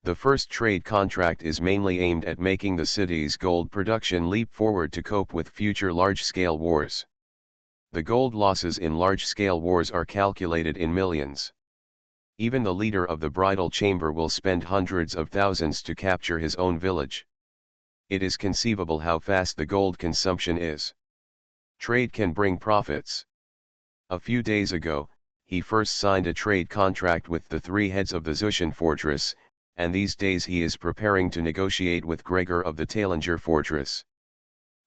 The first trade contract is mainly aimed at making the city's gold production leap forward to cope with future large-scale wars. The gold losses in large-scale wars are calculated in millions. Even the leader of the bridal chamber will spend hundreds of thousands to capture his own village. It is conceivable how fast the gold consumption is. Trade can bring profits. A few days ago, he first signed a trade contract with the three heads of the Zushan fortress, and these days he is preparing to negotiate with Gregor of the Talinger fortress.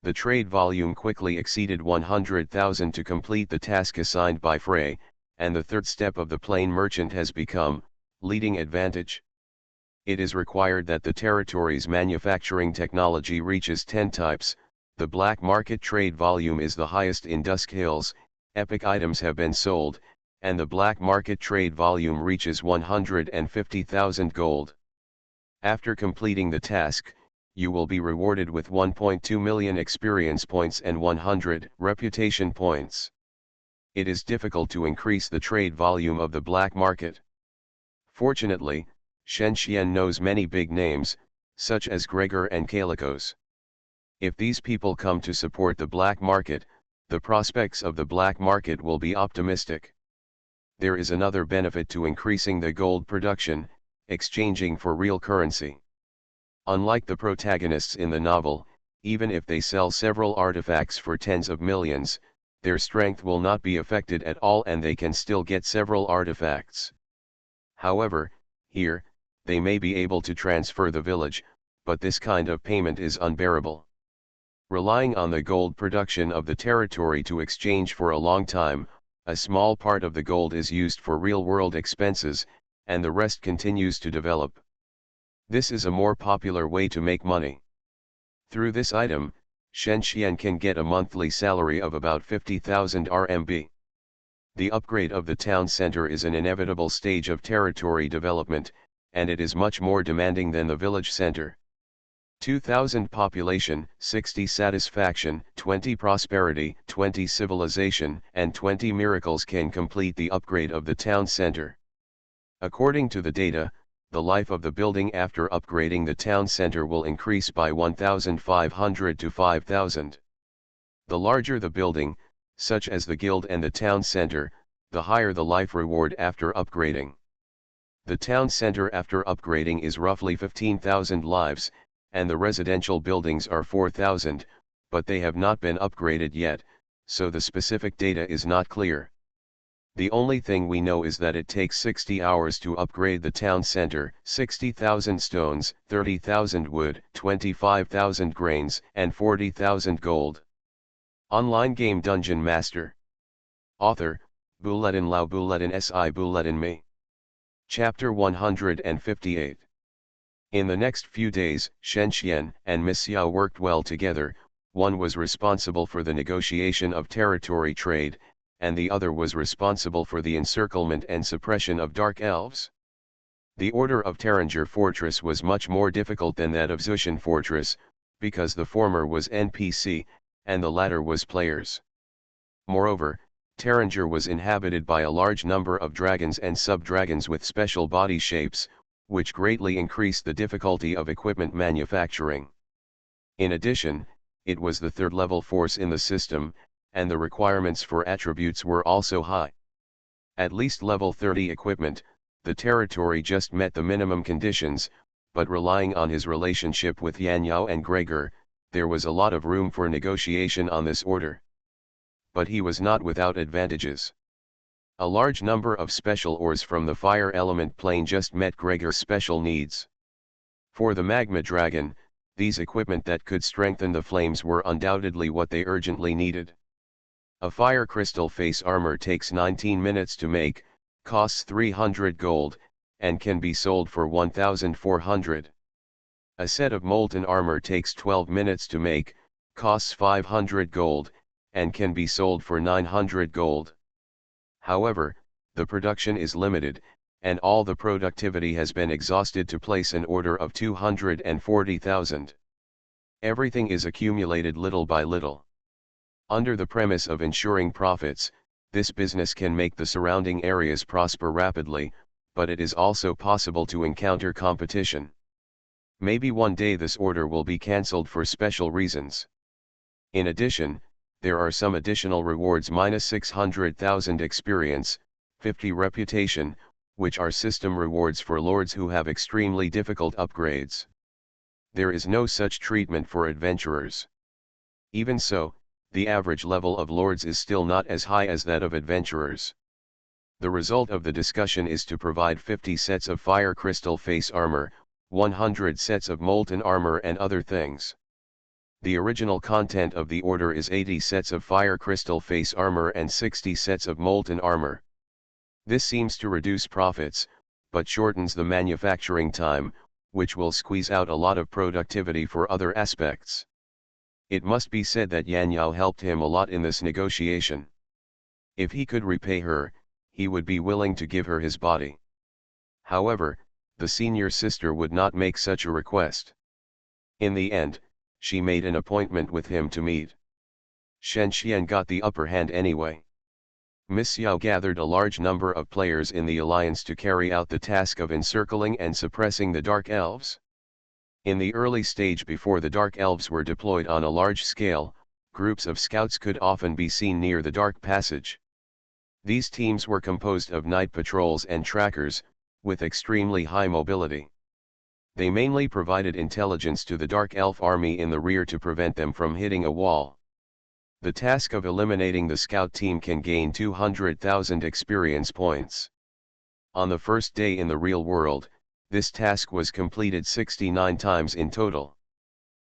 The trade volume quickly exceeded 100,000 to complete the task assigned by Frey, and the third step of the plain merchant has become, leading advantage. It is required that the territory's manufacturing technology reaches 10 types, the black market trade volume is the highest in Dusk Hills, epic items have been sold, and the black market trade volume reaches 150,000 gold. After completing the task, you will be rewarded with 1.2 million experience points and 100 reputation points. It is difficult to increase the trade volume of the black market. Fortunately, Shen Xian knows many big names, such as Gregor and Kalikos. If these people come to support the black market, the prospects of the black market will be optimistic. There is another benefit to increasing the gold production, exchanging for real currency. Unlike the protagonists in the novel, even if they sell several artifacts for tens of millions, their strength will not be affected at all and they can still get several artifacts. However, here, they may be able to transfer the village, but this kind of payment is unbearable. Relying on the gold production of the territory to exchange for a long time, a small part of the gold is used for real-world expenses, and the rest continues to develop. This is a more popular way to make money. Through this item, Shen Xian can get a monthly salary of about 50,000 RMB. The upgrade of the town center is an inevitable stage of territory development, and it is much more demanding than the village center. 2,000 population, 60 satisfaction, 20 prosperity, 20 civilization, and 20 miracles can complete the upgrade of the town center. According to the data, the life of the building after upgrading the town center will increase by 1,500 to 5,000. The larger the building, such as the guild and the town center, the higher the life reward after upgrading. The town center after upgrading is roughly 15,000 lives, and the residential buildings are 4,000, but they have not been upgraded yet, so the specific data is not clear. The only thing we know is that it takes 60 hours to upgrade the town center, 60,000 stones, 30,000 wood, 25,000 grains, and 40,000 gold. Online game Dungeon Master. Author, Bulletin Lao Bulletin Si Bulletin Me. Chapter 158. In the next few days, Shen Xian and Miss Xiao worked well together. One was responsible for the negotiation of territory trade, and the other was responsible for the encirclement and suppression of dark elves. The order of Taranger Fortress was much more difficult than that of Zushan Fortress, because the former was NPC, and the latter was players. Moreover, Taranger was inhabited by a large number of dragons and sub-dragons with special body shapes, which greatly increased the difficulty of equipment manufacturing. In addition, it was the third-level force in the system, and the requirements for attributes were also high. At least level 30 equipment, the territory just met the minimum conditions, but relying on his relationship with Yan Yao and Gregor, there was a lot of room for negotiation on this order. But he was not without advantages. A large number of special ores from the fire element plane just met Gregor's special needs. For the magma dragon, these equipment that could strengthen the flames were undoubtedly what they urgently needed. A fire crystal face armor takes 19 minutes to make, costs 300 gold, and can be sold for 1,400. A set of molten armor takes 12 minutes to make, costs 500 gold, and can be sold for 900 gold. However, the production is limited, and all the productivity has been exhausted to place an order of 240,000. Everything is accumulated little by little. Under the premise of ensuring profits, this business can make the surrounding areas prosper rapidly, but it is also possible to encounter competition. Maybe one day this order will be cancelled for special reasons. In addition, there are some additional rewards -600,000 experience, 50 reputation, which are system rewards for lords who have extremely difficult upgrades. There is no such treatment for adventurers. Even so, the average level of lords is still not as high as that of adventurers. The result of the discussion is to provide 50 sets of fire crystal face armor, 100 sets of molten armor and other things. The original content of the order is 80 sets of fire crystal face armor and 60 sets of molten armor. This seems to reduce profits, but shortens the manufacturing time, which will squeeze out a lot of productivity for other aspects. It must be said that Yan Yao helped him a lot in this negotiation. If he could repay her, he would be willing to give her his body. However, the senior sister would not make such a request. In the end, she made an appointment with him to meet. Shen Xian got the upper hand anyway. Miss Xiao gathered a large number of players in the alliance to carry out the task of encircling and suppressing the Dark Elves. In the early stage before the Dark Elves were deployed on a large scale, groups of scouts could often be seen near the Dark Passage. These teams were composed of night patrols and trackers, with extremely high mobility. They mainly provided intelligence to the Dark Elf army in the rear to prevent them from hitting a wall. The task of eliminating the scout team can gain 200,000 experience points. On the first day in the real world, this task was completed 69 times in total.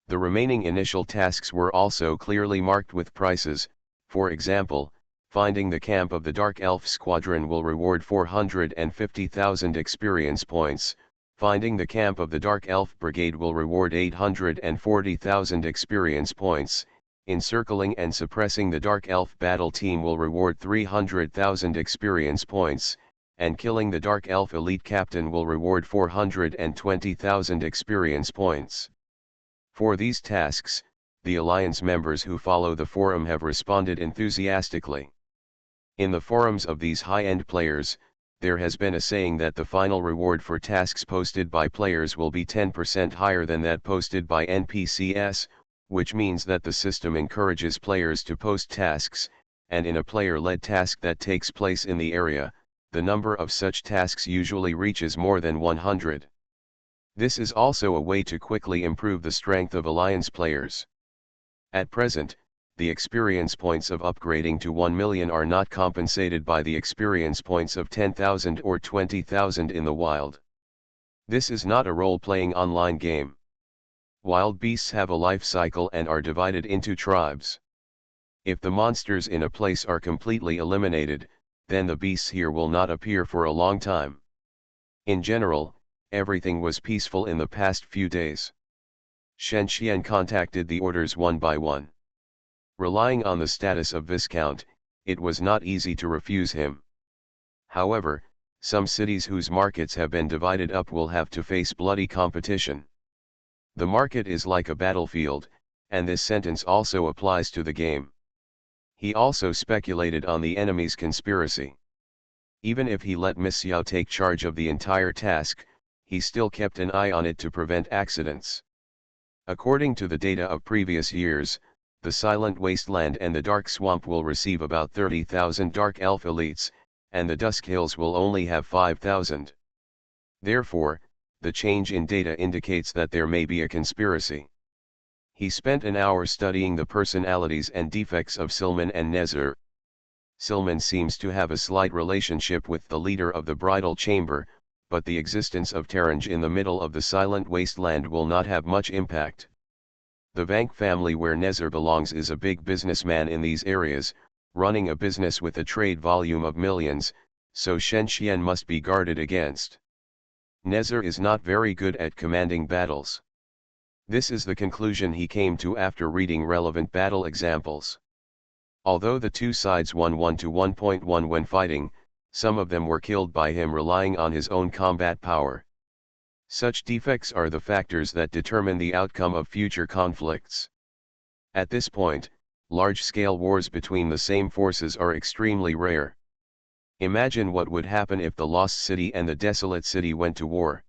The remaining initial tasks were also clearly marked with prices. For example, finding the camp of the Dark Elf Squadron will reward 450,000 experience points, finding the camp of the Dark Elf Brigade will reward 840,000 experience points, encircling and suppressing the Dark Elf Battle Team will reward 300,000 experience points, and killing the Dark Elf Elite Captain will reward 420,000 experience points. For these tasks, the Alliance members who follow the forum have responded enthusiastically. In the forums of these high-end players, there has been a saying that the final reward for tasks posted by players will be 10% higher than that posted by NPCs, which means that the system encourages players to post tasks, and in a player-led task that takes place in the area, the number of such tasks usually reaches more than 100. This is also a way to quickly improve the strength of Alliance players. At present, the experience points of upgrading to 1 million are not compensated by the experience points of 10,000 or 20,000 in the wild. This is not a role-playing online game. Wild beasts have a life cycle and are divided into tribes. If the monsters in a place are completely eliminated, then the beasts here will not appear for a long time. In general, everything was peaceful in the past few days. Shen Xian contacted the orders one by one. Relying on the status of Viscount, it was not easy to refuse him. However, some cities whose markets have been divided up will have to face bloody competition. The market is like a battlefield, and this sentence also applies to the game. He also speculated on the enemy's conspiracy. Even if he let Miss Xiao take charge of the entire task, he still kept an eye on it to prevent accidents. According to the data of previous years, the Silent Wasteland and the Dark Swamp will receive about 30,000 Dark Elf elites, and the Dusk Hills will only have 5,000. Therefore, the change in data indicates that there may be a conspiracy. He spent an hour studying the personalities and defects of Silman and Nezer. Silman seems to have a slight relationship with the leader of the Bridal Chamber, but the existence of Taranj in the middle of the Silent Wasteland will not have much impact. The Vank family where Nezer belongs is a big businessman in these areas, running a business with a trade volume of millions, so Shen Xian must be guarded against. Nezer is not very good at commanding battles. This is the conclusion he came to after reading relevant battle examples. Although the two sides won 1-1.1 when fighting, some of them were killed by him relying on his own combat power. Such defects are the factors that determine the outcome of future conflicts. At this point, large-scale wars between the same forces are extremely rare. Imagine what would happen if the Lost City and the Desolate City went to war.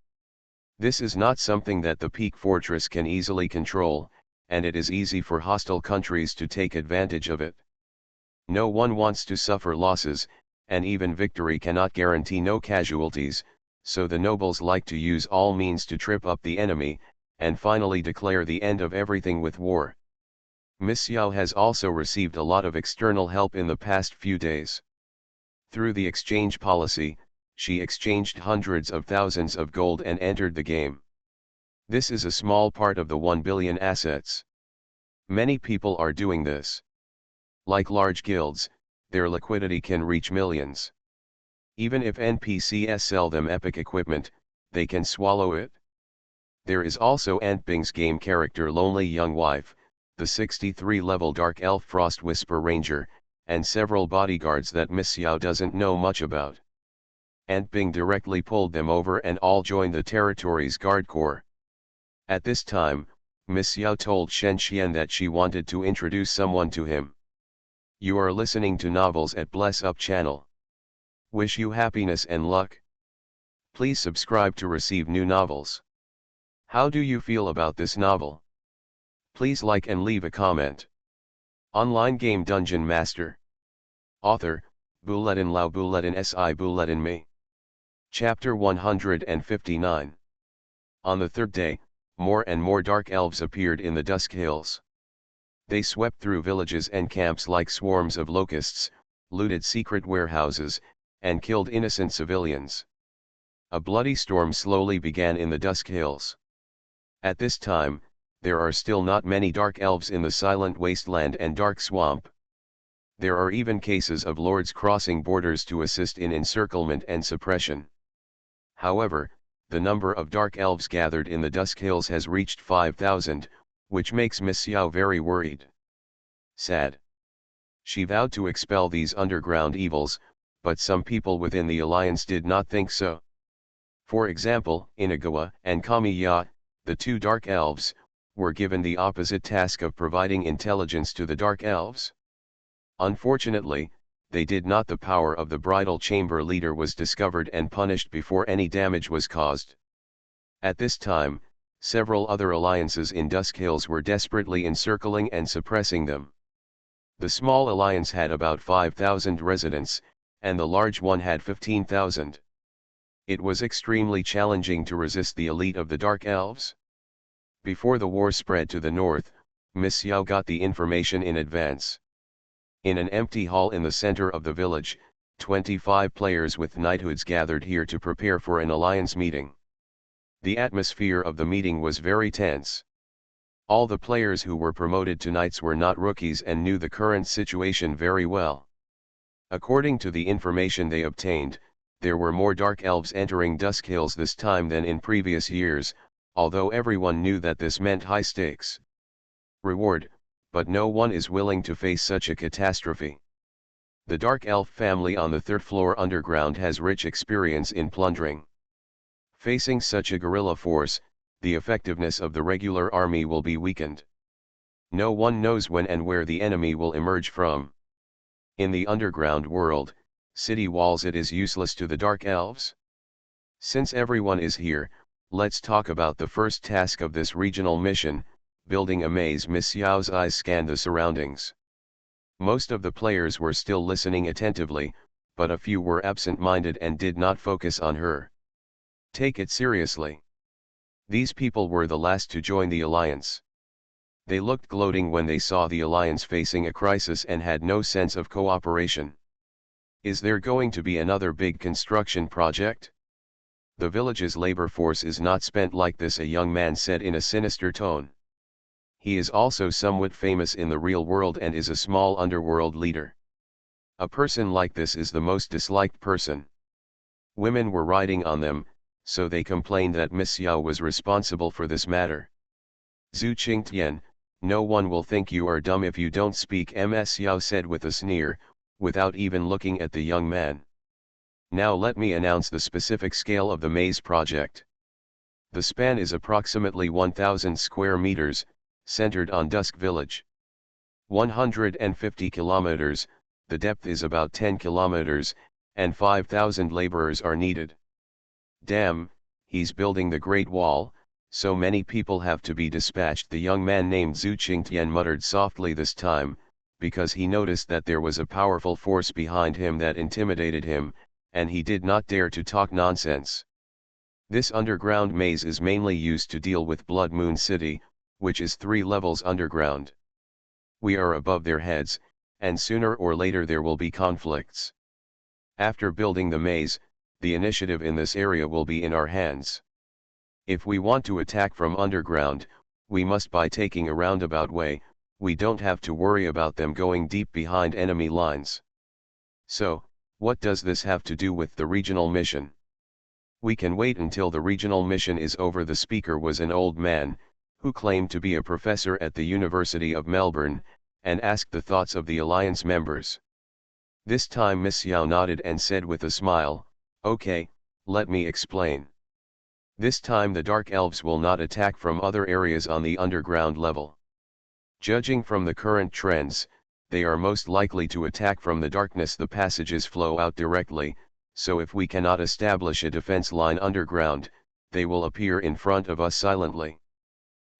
This is not something that the Peak Fortress can easily control, and it is easy for hostile countries to take advantage of it. No one wants to suffer losses, and even victory cannot guarantee no casualties, so the nobles like to use all means to trip up the enemy, and finally declare the end of everything with war. Miss Xiao has also received a lot of external help in the past few days. Through the exchange policy, she exchanged hundreds of thousands of gold and entered the game. This is a small part of the 1 billion assets. Many people are doing this. Like large guilds, their liquidity can reach millions. Even if NPCs sell them epic equipment, they can swallow it. There is also Antbing's game character Lonely Young Wife, the 63-level Dark Elf Frost Whisper Ranger, and several bodyguards that Miss Xiao doesn't know much about. Antbing directly pulled them over and all joined the territory's guard corps. At this time, Miss Xiao told Shen Xian that she wanted to introduce someone to him. You are listening to Novels at Bless Up channel. Wish you happiness and luck. Please subscribe to receive new novels. How do you feel about this novel? Please like and leave a comment. Online game Dungeon Master. Author, Buledin Lao Buledin Si Buledin Me. Chapter 159. On the third day, more and more dark elves appeared in the Dusk Hills. They swept through villages and camps like swarms of locusts, looted secret warehouses, and killed innocent civilians. A bloody storm slowly began in the Dusk Hills. At this time, there are still not many dark elves in the silent wasteland and dark swamp. There are even cases of lords crossing borders to assist in encirclement and suppression. However, the number of dark elves gathered in the Dusk Hills has reached 5,000, which makes Miss Xiao very worried. Sad. She vowed to expel these underground evils, but some people within the alliance did not think so. For example, Inagawa and Kamiya, the two dark elves, were given the opposite task of providing intelligence to the dark elves. Unfortunately, they did not. The power of the bridal chamber leader was discovered and punished before any damage was caused. At this time, several other alliances in Dusk Hills were desperately encircling and suppressing them. The small alliance had about 5,000 residents, and the large one had 15,000. It was extremely challenging to resist the elite of the Dark Elves. Before the war spread to the north, Miss Xiao got the information in advance. In an empty hall in the center of the village, 25 players with knighthoods gathered here to prepare for an alliance meeting. The atmosphere of the meeting was very tense. All the players who were promoted to knights were not rookies and knew the current situation very well. According to the information they obtained, there were more dark elves entering Dusk Hills this time than in previous years, although everyone knew that this meant high stakes reward, but no one is willing to face such a catastrophe. The Dark Elf family on the third floor underground has rich experience in plundering. Facing such a guerrilla force, the effectiveness of the regular army will be weakened. No one knows when and where the enemy will emerge from. In the underground world, city walls, it is useless to the Dark Elves. Since everyone is here, let's talk about the first task of this regional mission, building a maze. Miss Xiao's eyes scanned the surroundings. Most of the players were still listening attentively, but a few were absent-minded and did not focus on her. Take it seriously. These people were the last to join the alliance. They looked gloating when they saw the alliance facing a crisis and had no sense of cooperation. Is there going to be another big construction project? The village's labor force is not spent like this, a young man said in a sinister tone. He is also somewhat famous in the real world and is a small underworld leader. A person like this is the most disliked person. Women were riding on them, so they complained that Miss Xiao was responsible for this matter. Zhu Qingtian, no one will think you are dumb if you don't speak, Ms. Xiao said with a sneer, without even looking at the young man. Now let me announce the specific scale of the maze project. The span is approximately 1,000 square meters, centered on Dusk Village. 150 kilometers, the depth is about 10 kilometers, and 5,000 laborers are needed. Damn, he's building the Great Wall, so many people have to be dispatched, the young man named Zhu Qingtian muttered softly this time, because he noticed that there was a powerful force behind him that intimidated him, and he did not dare to talk nonsense. This underground maze is mainly used to deal with Blood Moon City, which is 3 levels underground. We are above their heads, and sooner or later there will be conflicts. After building the maze, the initiative in this area will be in our hands. If we want to attack from underground, we must by taking a roundabout way. We don't have to worry about them going deep behind enemy lines. So, what does this have to do with the regional mission? We can wait until the regional mission is over. The speaker was an old man, who claimed to be a professor at the University of Melbourne, and asked the thoughts of the alliance members. This time Miss Xiao nodded and said with a smile, "Okay, let me explain. This time the Dark Elves will not attack from other areas on the underground level. Judging from the current trends, they are most likely to attack from the darkness. The passages flow out directly, so if we cannot establish a defense line underground, they will appear in front of us silently.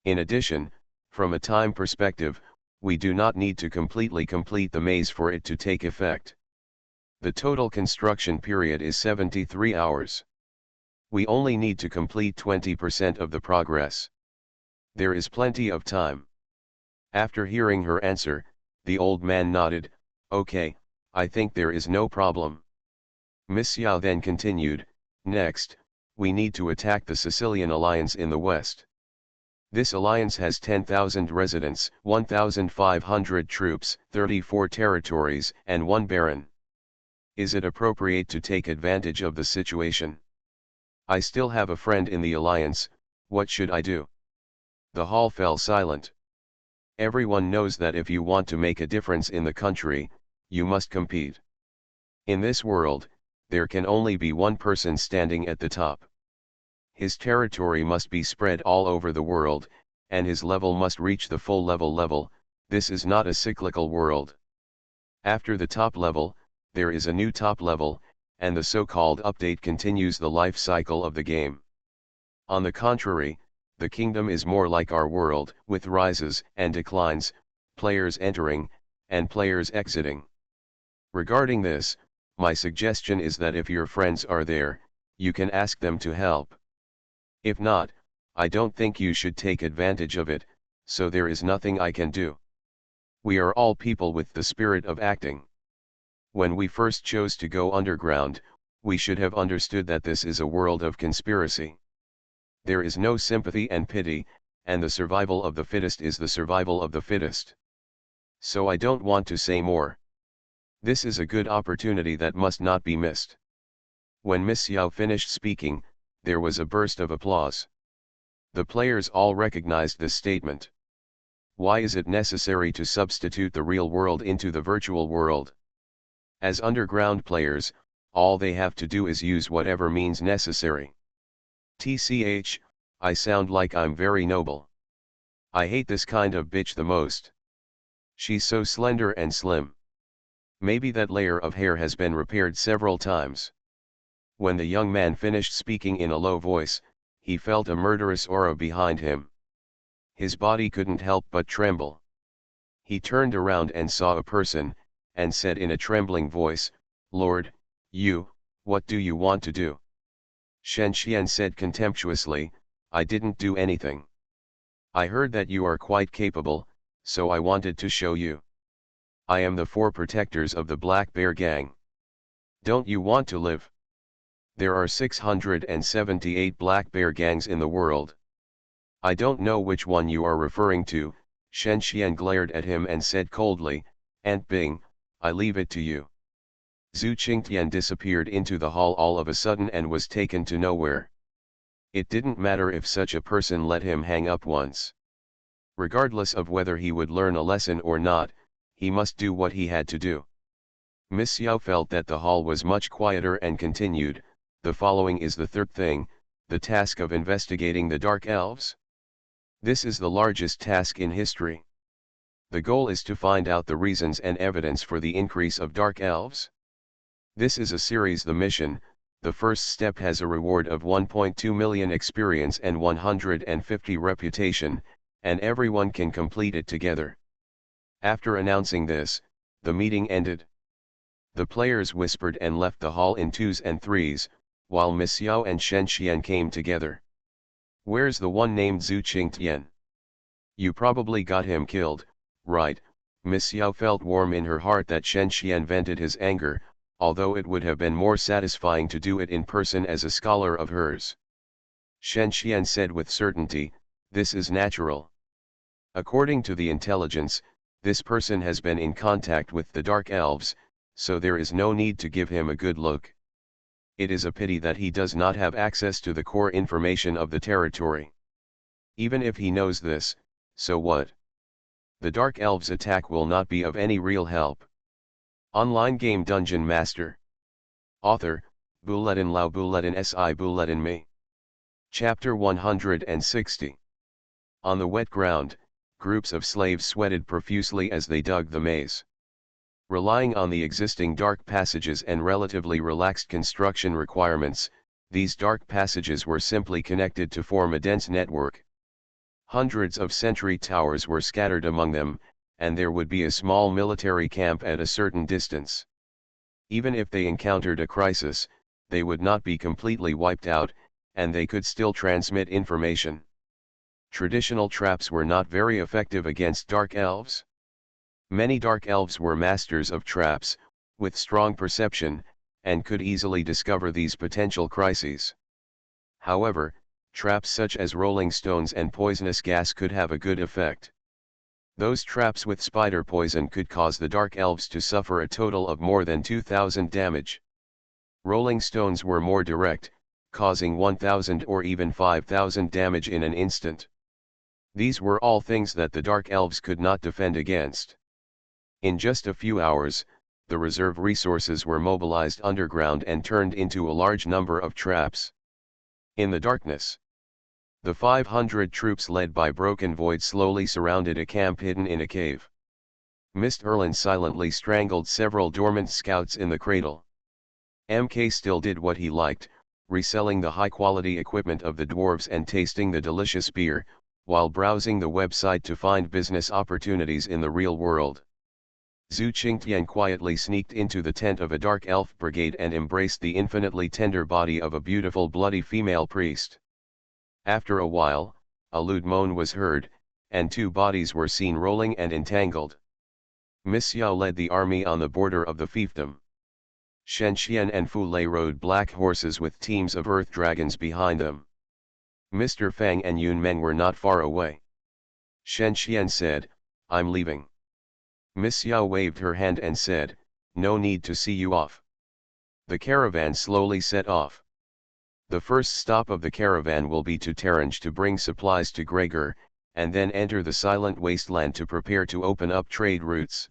In addition, from a time perspective, we do not need to completely complete the maze for it to take effect. The total construction period is 73 hours. We only need to complete 20% of the progress. There is plenty of time. After hearing her answer, the old man nodded. Okay, I think there is no problem. Miss Yao then continued, next, we need to attack the Sicilian alliance in the west. This alliance has 10,000 residents, 1,500 troops, 34 territories, and 1 baron. Is it appropriate to take advantage of the situation? I still have a friend in the alliance, what should I do? The hall fell silent. Everyone knows that if you want to make a difference in the country, you must compete. In this world, there can only be one person standing at the top. His territory must be spread all over the world, and his level must reach the full level. This is not a cyclical world. After the top level, there is a new top level, and the so-called update continues the life cycle of the game. On the contrary, the kingdom is more like our world, with rises and declines, players entering, and players exiting. Regarding this, my suggestion is that if your friends are there, you can ask them to help. If not, I don't think you should take advantage of it, so there is nothing I can do. We are all people with the spirit of acting. When we first chose to go underground, we should have understood that this is a world of conspiracy. There is no sympathy and pity, and the survival of the fittest is the survival of the fittest. So I don't want to say more. This is a good opportunity that must not be missed. When Miss Yao finished speaking, there was a burst of applause. The players all recognized this statement. Why is it necessary to substitute the real world into the virtual world? As underground players, all they have to do is use whatever means necessary. TCH, I sound like I'm very noble. I hate this kind of bitch the most. She's so slender and slim. Maybe that layer of hair has been repaired several times. When the young man finished speaking in a low voice, he felt a murderous aura behind him. His body couldn't help but tremble. He turned around and saw a person, and said in a trembling voice, Lord, what do you want to do? Shen Xian said contemptuously, I didn't do anything. I heard that you are quite capable, so I wanted to show you. I am the 4 protectors of the Black Bear Gang. Don't you want to live? There are 678 Black Bear Gangs in the world. I don't know which one you are referring to, Shen Xian glared at him and said coldly, Ant Bing, I leave it to you. Zhu Qingtian disappeared into the hall all of a sudden and was taken to nowhere. It didn't matter if such a person let him hang up once. Regardless of whether he would learn a lesson or not, he must do what he had to do. Miss Yao felt that the hall was much quieter and continued, the following is the third thing, the task of investigating the Dark Elves. This is the largest task in history. The goal is to find out the reasons and evidence for the increase of Dark Elves. This is a series. The mission, the first step has a reward of 1.2 million experience and 150 reputation, and everyone can complete it together. After announcing this, the meeting ended. The players whispered and left the hall in 2s and 3s, while Miss Yao and Shen Xian came together. Where's the one named Zhu Qingtian? You probably got him killed, right? Miss Yao felt warm in her heart that Shen Xian vented his anger, although it would have been more satisfying to do it in person as a scholar of hers. Shen Xian said with certainty, this is natural. According to the intelligence, this person has been in contact with the Dark Elves, so there is no need to give him a good look. It is a pity that he does not have access to the core information of the territory. Even if he knows this, so what? The Dark Elves' attack will not be of any real help. Online game Dungeon Master. Author, Bulletin Lao Bulletin Si Bulletin Me. Chapter 160. On the wet ground, groups of slaves sweated profusely as they dug the maze. Relying on the existing dark passages and relatively relaxed construction requirements, these dark passages were simply connected to form a dense network. Hundreds of sentry towers were scattered among them, and there would be a small military camp at a certain distance. Even if they encountered a crisis, they would not be completely wiped out, and they could still transmit information. Traditional traps were not very effective against dark elves. Many dark elves were masters of traps, with strong perception, and could easily discover these potential crises. However, traps such as rolling stones and poisonous gas could have a good effect. Those traps with spider poison could cause the dark elves to suffer a total of more than 2,000 damage. Rolling stones were more direct, causing 1,000 or even 5,000 damage in an instant. These were all things that the dark elves could not defend against. In just a few hours, the reserve resources were mobilized underground and turned into a large number of traps. In the darkness, the 500 troops led by Broken Void slowly surrounded a camp hidden in a cave. Mist Erlin silently strangled several dormant scouts in the cradle. MK still did what he liked, reselling the high-quality equipment of the dwarves and tasting the delicious beer, while browsing the website to find business opportunities in the real world. Zhu Qingtian quietly sneaked into the tent of a dark elf brigade and embraced the infinitely tender body of a beautiful bloody female priest. After a while, a lewd moan was heard, and two bodies were seen rolling and entangled. Miss Yao led the army on the border of the fiefdom. Shen Xian and Fu Lei rode black horses with teams of earth dragons behind them. Mr. Fang and Yun Meng were not far away. Shen Xian said, "I'm leaving." Miss Yao waved her hand and said, "No need to see you off." The caravan slowly set off. The first stop of the caravan will be to Taranj to bring supplies to Gregor, and then enter the Silent Wasteland to prepare to open up trade routes.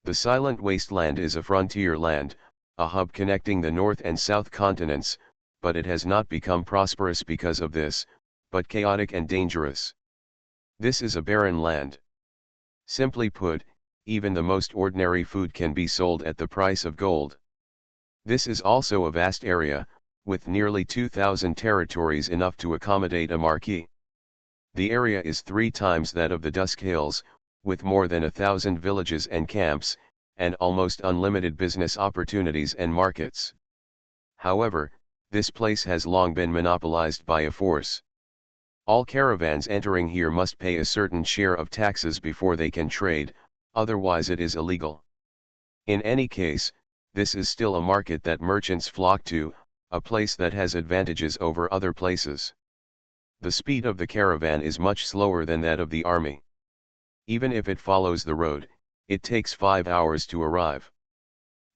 The Silent Wasteland is a frontier land, a hub connecting the north and south continents, but it has not become prosperous because of this, but chaotic and dangerous. This is a barren land. Simply put, even the most ordinary food can be sold at the price of gold. This is also a vast area, with nearly 2,000 territories, enough to accommodate a marquis. The area is 3 times that of the Dusk Hills, with more than 1,000 villages and camps, and almost unlimited business opportunities and markets. However, this place has long been monopolized by a force. All caravans entering here must pay a certain share of taxes before they can trade, otherwise it is illegal. In any case, this is still a market that merchants flock to, a place that has advantages over other places. The speed of the caravan is much slower than that of the army. Even if it follows the road, it takes 5 hours to arrive.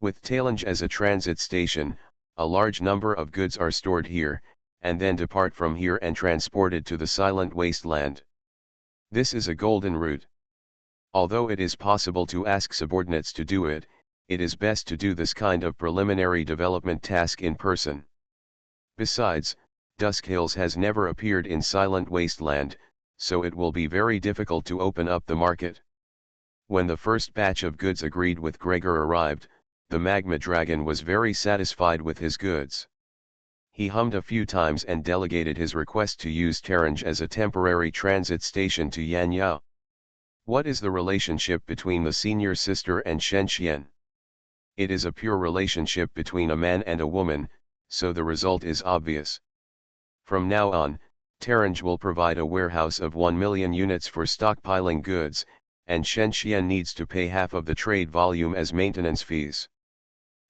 With Talanj as a transit station, a large number of goods are stored here, and then depart from here and transported to the Silent Wasteland. This is a golden route. Although it is possible to ask subordinates to do it, it is best to do this kind of preliminary development task in person. Besides, Dusk Hills has never appeared in Silent Wasteland, so it will be very difficult to open up the market. When the first batch of goods agreed with Gregor arrived, the Magma Dragon was very satisfied with his goods. He hummed a few times and delegated his request to use Taranj as a temporary transit station to Yanyao. What is the relationship between the senior sister and Shen Xian? It is a pure relationship between a man and a woman, so the result is obvious. From now on, Taranj will provide a warehouse of 1 million units for stockpiling goods, and Shen Xian needs to pay half of the trade volume as maintenance fees.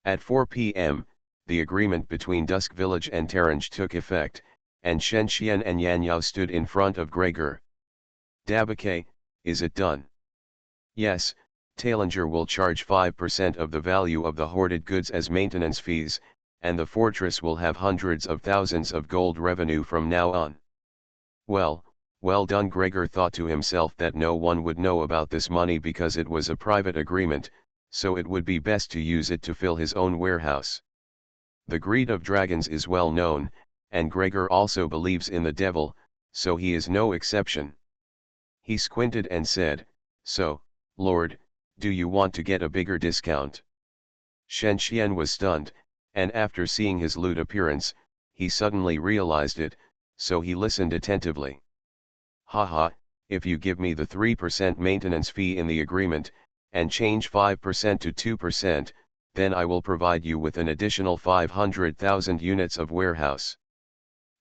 At 4 p.m., the agreement between Dusk Village and Taranj took effect, and Shen Xian and Yanyao stood in front of Gregor. "Dabake, is it done?" "Yes, Talinger will charge 5% of the value of the hoarded goods as maintenance fees, and the fortress will have hundreds of thousands of gold revenue from now on." Well done. Gregor thought to himself that no one would know about this money because it was a private agreement, so it would be best to use it to fill his own warehouse. The greed of dragons is well known, and Gregor also believes in the devil, so he is no exception. He squinted and said, "So, Lord, do you want to get a bigger discount?" Shen Xian was stunned, and after seeing his lewd appearance, he suddenly realized it, so he listened attentively. "Haha, if you give me the 3% maintenance fee in the agreement, and change 5% to 2%, then I will provide you with an additional 500,000 units of warehouse."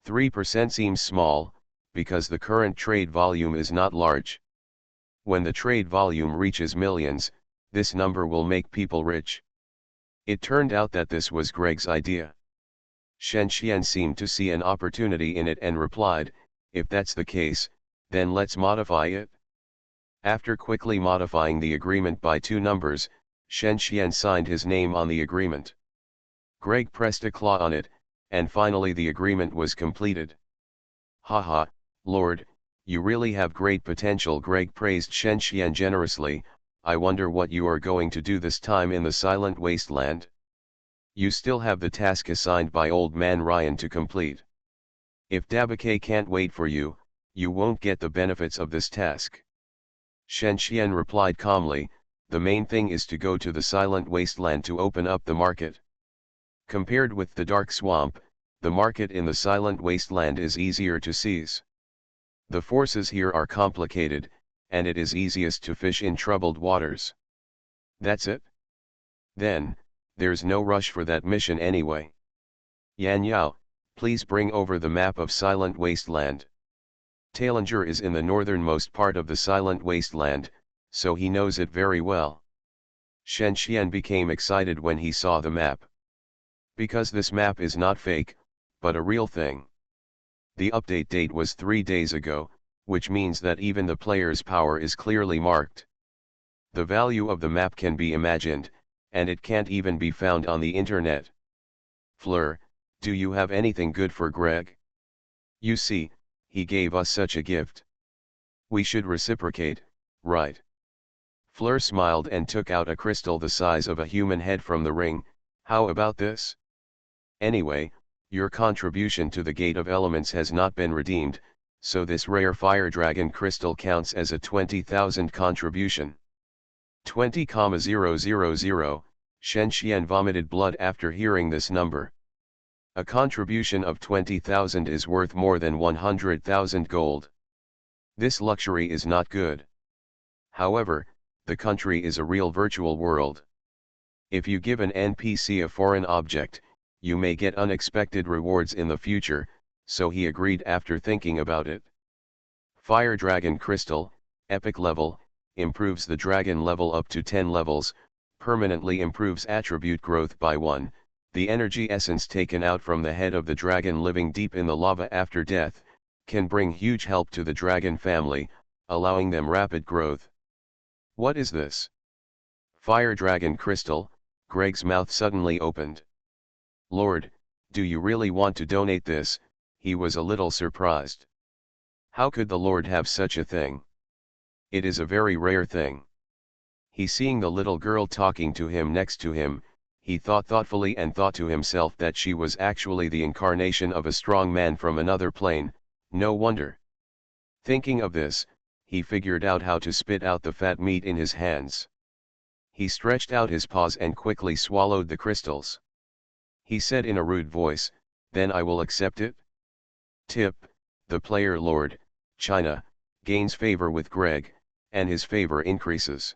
3% seems small, because the current trade volume is not large. When the trade volume reaches millions, this number will make people rich. It turned out that this was Greg's idea. Shen Xian seemed to see an opportunity in it and replied, "If that's the case, then let's modify it." After quickly modifying the agreement by 2 numbers, Shen Xian signed his name on the agreement. Greg pressed a claw on it, and finally the agreement was completed. "Haha, Lord, you really have great potential." Greg praised Shen Xian generously. "I wonder what you are going to do this time in the Silent Wasteland. You still have the task assigned by Old Man Ryan to complete. If Dabake can't wait for you, you won't get the benefits of this task." Shen Xian replied calmly, "The main thing is to go to the Silent Wasteland to open up the market. Compared with the Dark Swamp, the market in the Silent Wasteland is easier to seize. The forces here are complicated, and it is easiest to fish in troubled waters. That's it. Then, there's no rush for that mission anyway. Yan Yao, please bring over the map of Silent Wasteland." Tailinger is in the northernmost part of the Silent Wasteland, so he knows it very well. Shen Xian became excited when he saw the map. Because this map is not fake, but a real thing. The update date was 3 days ago, which means that even the player's power is clearly marked. The value of the map can be imagined, and it can't even be found on the internet. "Fleur, do you have anything good for Greg? You see, he gave us such a gift. We should reciprocate, right?" Fleur smiled and took out a crystal the size of a human head from the ring. "How about this? Anyway, your contribution to the Gate of Elements has not been redeemed, so this rare Fire Dragon crystal counts as a 20,000 contribution." 20,000, Shen Xian vomited blood after hearing this number. A contribution of 20,000 is worth more than 100,000 gold. This luxury is not good. However, the country is a real virtual world. If you give an NPC a foreign object, you may get unexpected rewards in the future, so he agreed after thinking about it. Fire Dragon Crystal, Epic level, improves the dragon level up to 10 levels, permanently improves attribute growth by 1, the energy essence taken out from the head of the dragon living deep in the lava after death, can bring huge help to the dragon family, allowing them rapid growth. What is this? Fire Dragon Crystal. Greg's mouth suddenly opened. "Lord, do you really want to donate this?" He was a little surprised. How could the Lord have such a thing? It is a very rare thing. He seeing the little girl talking to him next to him, he thought thoughtfully and thought to himself that she was actually the incarnation of a strong man from another plane. No wonder. Thinking of this, he figured out how to spit out the fat meat in his hands. He stretched out his paws and quickly swallowed the crystals. He said in a rude voice, "Then I will accept it." Tip: the player Lord, China, gains favor with Greg, and his favor increases.